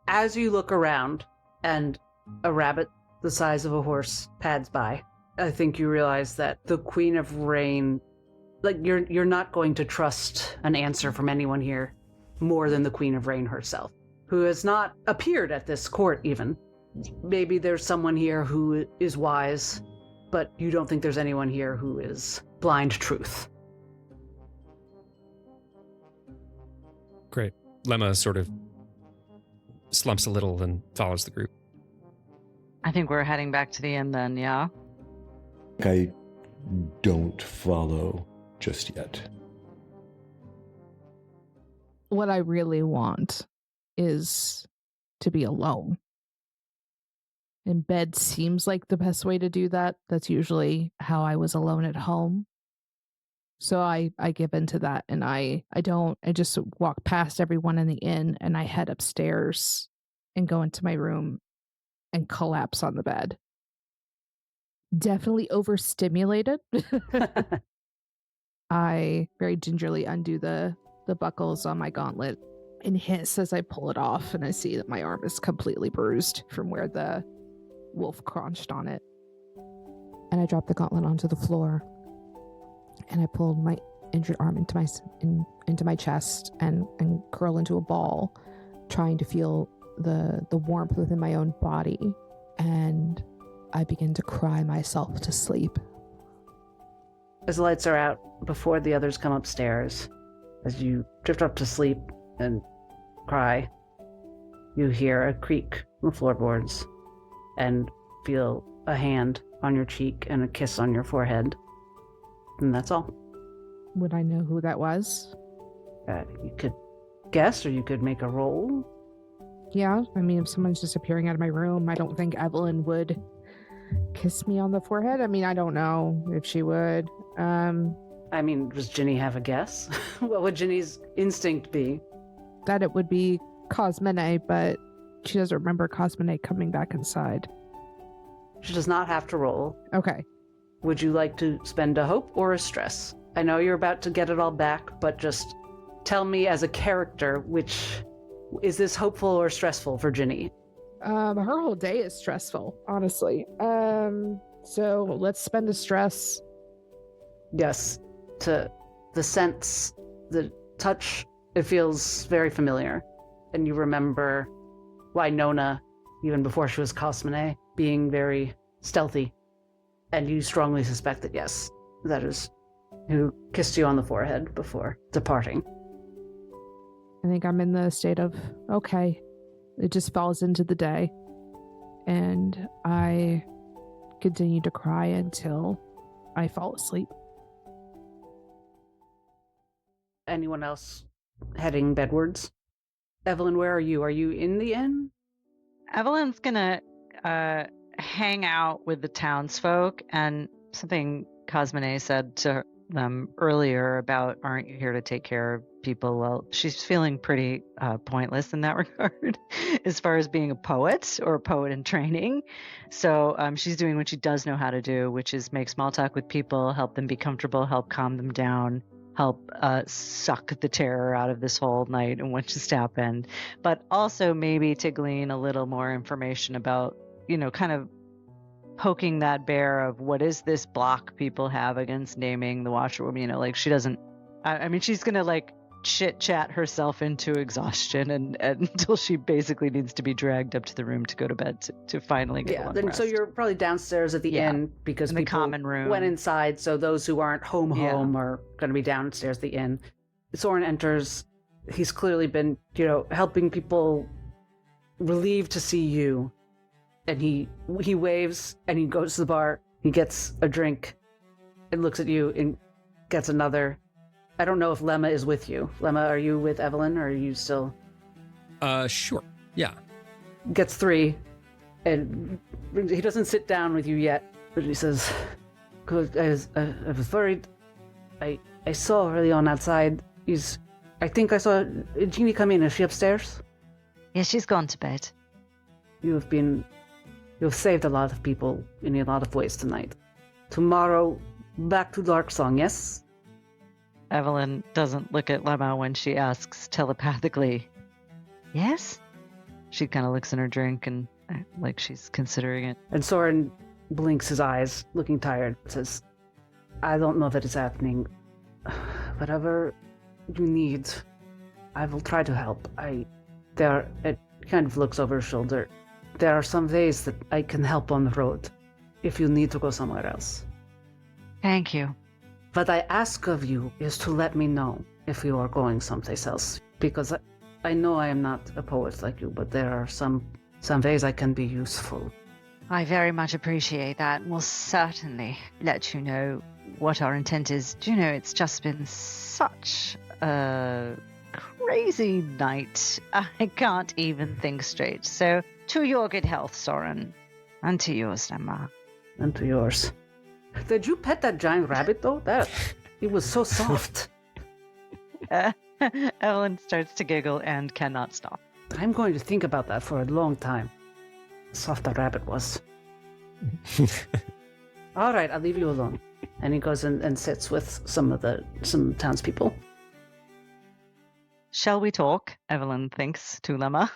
As you look around and a rabbit the size of a horse pads by, I think you realize that the Queen of Rain, like, you're not going to trust an answer from anyone here more than the Queen of Rain herself, who has not appeared at this court even. Maybe there's someone here who is wise, but you don't think there's anyone here who is blind truth. Great. Lemma sort of slumps a little and follows the group. I think we're heading back to the inn then, yeah? I don't follow just yet. What I really want is to be alone. And bed seems like the best way to do that. That's usually how I was alone at home. So I give into that, and I just walk past everyone in the inn, and I head upstairs and go into my room and collapse on the bed. Definitely overstimulated. I very gingerly undo the buckles on my gauntlet and hiss as I pull it off, and I see that my arm is completely bruised from where the wolf crunched on it. And I drop the gauntlet onto the floor. And I pulled my injured arm into my chest and curl into a ball, trying to feel the warmth within my own body. And I begin to cry myself to sleep. As the lights are out, before the others come upstairs, as you drift up to sleep and cry, you hear a creak in the floorboards and feel a hand on your cheek and a kiss on your forehead. And that's all. Would I know who that was? You could guess, or you could make a roll. Yeah, I mean, if someone's disappearing out of my room, I don't think Evelyn would kiss me on the forehead. I mean, I don't know if she would. I mean, does Ginny have a guess? What would Ginny's instinct be? That it would be Cosmene, but she doesn't remember Cosmene coming back inside. She does not have to roll. Okay. Would you like to spend a hope or a stress? I know you're about to get it all back, but just tell me as a character, which is this hopeful or stressful for Ginny? Her whole day is stressful, honestly. So let's spend a stress. Yes. To the sense, the touch, it feels very familiar. And you remember Wynonna, even before she was Cosmene, being very stealthy. And you strongly suspect that, yes, that is who kissed you on the forehead before departing. I think I'm in the state of, okay, it just falls into the day. And I continue to cry until I fall asleep. anyone else heading bedwards. Evelyn, where are you? Are you in the inn? Evelyn's gonna hang out with the townsfolk, and something Cosmene said to them earlier about, aren't you here to take care of people? Well, she's feeling pretty pointless in that regard as far as being a poet or a poet in training. So she's doing what she does know how to do, which is make small talk with people, help them be comfortable, help calm them down, help suck the terror out of this whole night and what just happened, but also maybe to glean a little more information about, kind of poking that bear of what is this block people have against naming the washerwoman. Like she doesn't, I mean, she's gonna like chit chat herself into exhaustion and until she basically needs to be dragged up to the room to go to bed to finally get a long rest. So you're probably downstairs at the inn because in the people common room went inside. So those who aren't home are going to be downstairs at the inn. Soren enters. He's clearly been, helping people relieved to see you. And he waves and he goes to the bar. He gets a drink and looks at you and gets another. I don't know if Lemma is with you. Lemma, are you with Evelyn or are you still? Sure. Yeah. Gets 3. And he doesn't sit down with you yet, but he says, I was worried. I saw OrLeon outside. I think I saw Ginny come in. Is she upstairs? Yeah, she's gone to bed. You've saved a lot of people in a lot of ways tonight. Tomorrow, back to Darksong, yes? Evelyn doesn't look at Lemma when she asks telepathically, yes? She kind of looks in her drink and like she's considering it. And Soren blinks his eyes, looking tired, says, I don't know that it's happening. Whatever you need, I will try to help. It kind of looks over his shoulder. There are some ways that I can help on the road, if you need to go somewhere else. Thank you. What I ask of you is to let me know if you are going someplace else, because I know I am not a poet like you, but there are some ways I can be useful. I very much appreciate that, and will certainly let you know what our intent is. Do you know, it's just been such a crazy night. I can't even think straight. So, to your good health, Soren. And to yours, Lemma. And to yours. Did you pet that giant rabbit, though? It was so soft. Evelyn starts to giggle and cannot stop. I'm going to think about that for a long time. Soft that rabbit was. All right, I'll leave you alone. And he goes and sits with some townspeople. Shall we talk? Evelyn thinks to Lemma.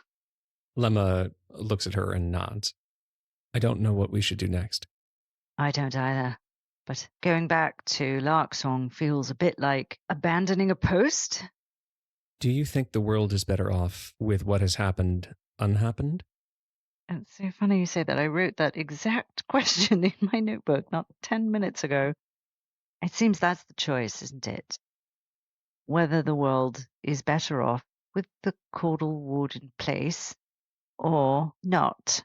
Lemma looks at her and nods. I don't know what we should do next. I don't either. But going back to Larksong feels a bit like abandoning a post. Do you think the world is better off with what has happened unhappened? It's so funny you say that. I wrote that exact question in my notebook not 10 minutes ago. It seems that's the choice, isn't it? Whether the world is better off with the caudal ward in place or not.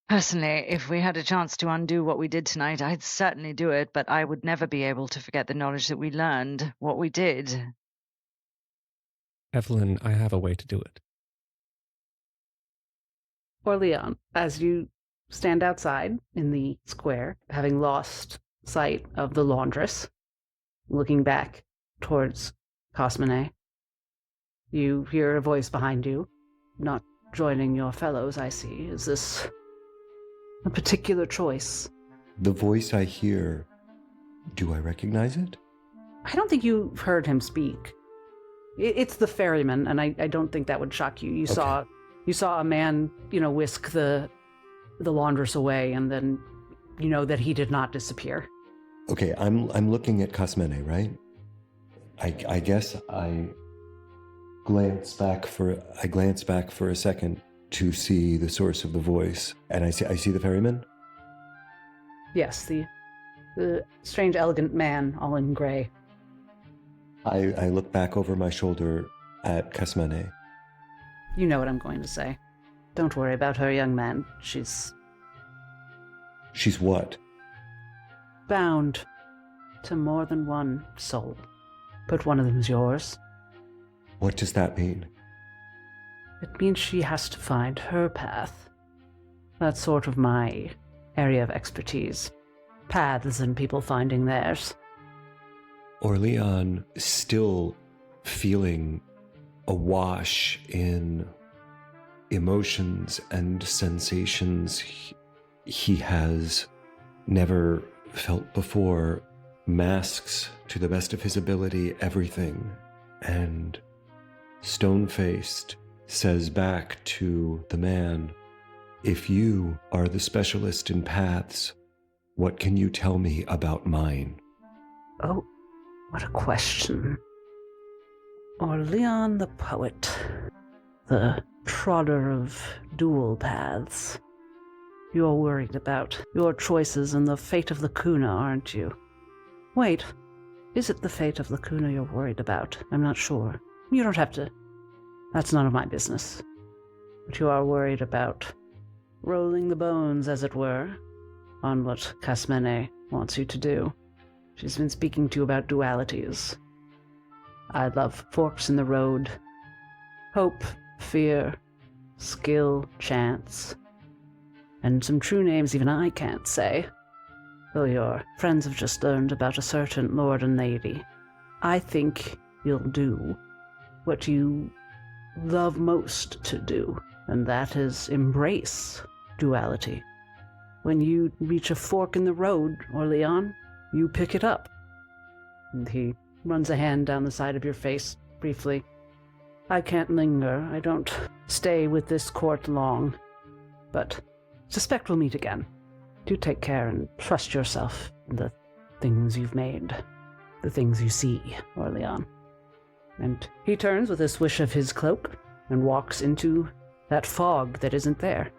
Personally, if we had a chance to undo what we did tonight, I'd certainly do it, but I would never be able to forget the knowledge that we learned, what we did. Evelyn, I have a way to do it. OrLeon, as you stand outside in the square, having lost sight of the laundress, looking back towards Cosmene, you hear a voice behind you. Not joining your fellows, I see. Is this a particular choice? The voice I hear, do I recognize it? I don't think you've heard him speak. It's the ferryman, and I don't think that would shock you. You saw a man, whisk the laundress away, and then you know that he did not disappear. Okay, I'm looking at Cosmene, right? I guess I glance back for a second to see the source of the voice, and I see the ferryman. Yes, the strange, elegant man, all in gray. I look back over my shoulder at Cosmene. You know what I'm going to say. Don't worry about her, young man. She's what? bound to more than one soul. but one of them is yours. What does that mean? It means she has to find her path. That's sort of my area of expertise. Paths and people finding theirs. OrLeon, still feeling awash in emotions and sensations he has never felt before, masks to the best of his ability everything, and stone-faced says back to the man, "If you are the specialist in paths, what can you tell me about mine?" Oh, what a question. OrLeon the poet, the trodder of dual paths. You're worried about your choices and the fate of Lacuna, aren't you? Wait, is it the fate of Lacuna you're worried about? I'm not sure. You don't have to. That's none of my business. But you are worried about rolling the bones, as it were, on what Casmene wants you to do. She's been speaking to you about dualities. I love forks in the road. Hope, fear, skill, chance. And some true names even I can't say. Though your friends have just learned about a certain lord and lady. I think you'll do what you love most to do, and that is embrace duality. When you reach a fork in the road, OrLeon, you pick it up. And he runs a hand down the side of your face briefly. I can't linger. I don't stay with this court long. But suspect we'll meet again. Do take care and trust yourself in the things you've made. The things you see, OrLeon. And he turns with a swish of his cloak and walks into that fog that isn't there.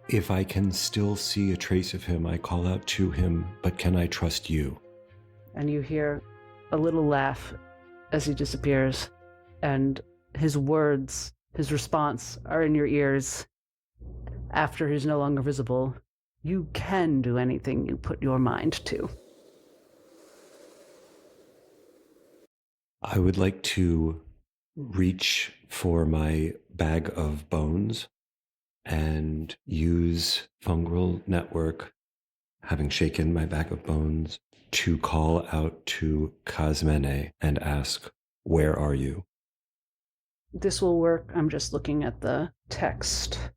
If I can still see a trace of him, I call out to him, "But can I trust you?" And you hear a little laugh as he disappears, and his words, his response, are in your ears after he's no longer visible. You can do anything you put your mind to. I would like to reach for my bag of bones and use fungal network, having shaken my bag of bones, to call out to Casmene and ask, "Where are you?" This will work. I'm just looking at the text.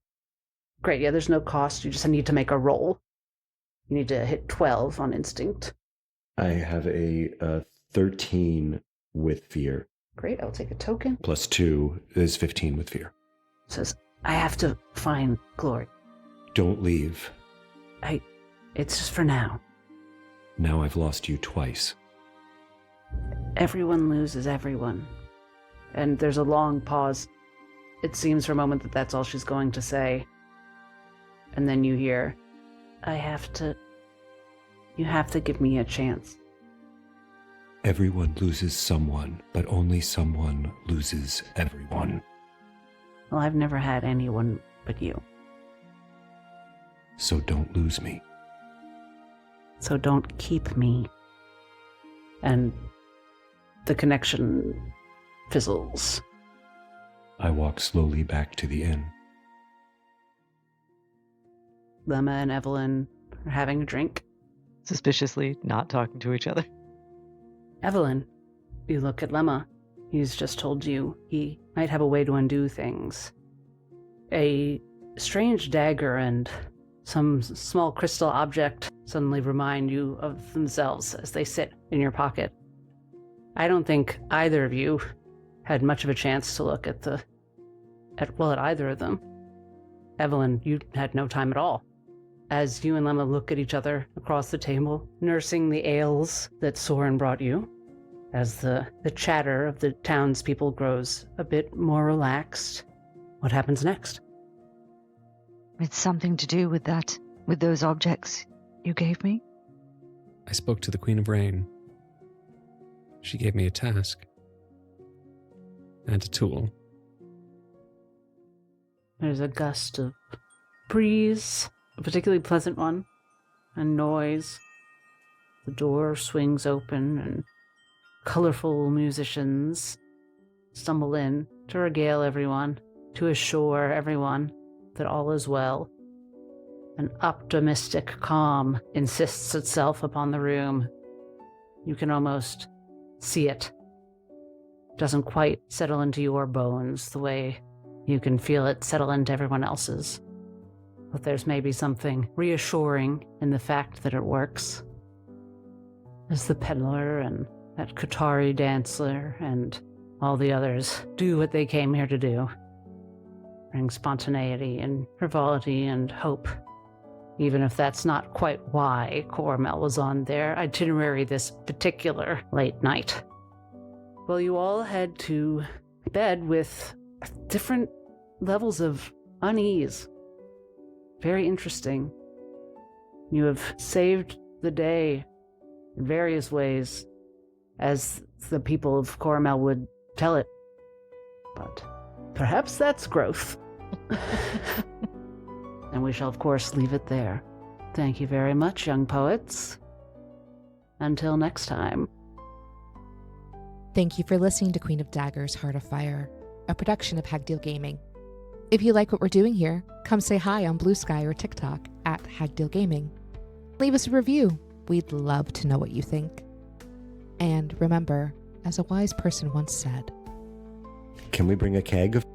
Great, yeah, there's no cost. You just need to make a roll. You need to hit 12 on instinct. I have a 13 with fear. Great, I'll take a token. Plus 2 is 15 with fear. It says, I have to find Glory. Don't leave. It's just for now. Now I've lost you twice. Everyone loses everyone. And there's a long pause. It seems for a moment that that's all she's going to say. And then you hear, you have to give me a chance. Everyone loses someone, but only someone loses everyone. Well, I've never had anyone but you. So don't lose me. So don't keep me. And the connection fizzles. I walk slowly back to the inn. Lemma and Evelyn are having a drink. Suspiciously not talking to each other. Evelyn, you look at Lemma. He's just told you he might have a way to undo things. A strange dagger and some small crystal object suddenly remind you of themselves as they sit in your pocket. I don't think either of you had much of a chance to look at either of them. Evelyn, you had no time at all. As you and Lemma look at each other across the table, nursing the ales that Soren brought you, as the chatter of the townspeople grows a bit more relaxed, what happens next? It's something to do with that, with those objects you gave me. I spoke to the Queen of Rain. She gave me a task and a tool. There's a gust of breeze, a particularly pleasant one, and noise. The door swings open and colorful musicians stumble in to regale everyone, to assure everyone that all is well. An optimistic calm insists itself upon the room. You can almost see it. It doesn't quite settle into your bones the way you can feel it settle into everyone else's. But there's maybe something reassuring in the fact that it works. As the peddler and that Qatari dancer and all the others do what they came here to do. Bring spontaneity and frivolity and hope. Even if that's not quite why Carmela was on their itinerary this particular late night. Well, you all head to bed with different levels of unease. Very interesting. You have saved the day in various ways, as the people of Carmela would tell it. But perhaps that's growth. And we shall, of course, leave it there. Thank you very much, young poets. Until next time. Thank you for listening to Queen of Daggers, Heart of Fire, a production of Hagdeal Gaming. If you like what we're doing here, come say hi on Blue Sky or TikTok at Hagdeal Gaming. Leave us a review. We'd love to know what you think. And remember, as a wise person once said, Can we bring a keg of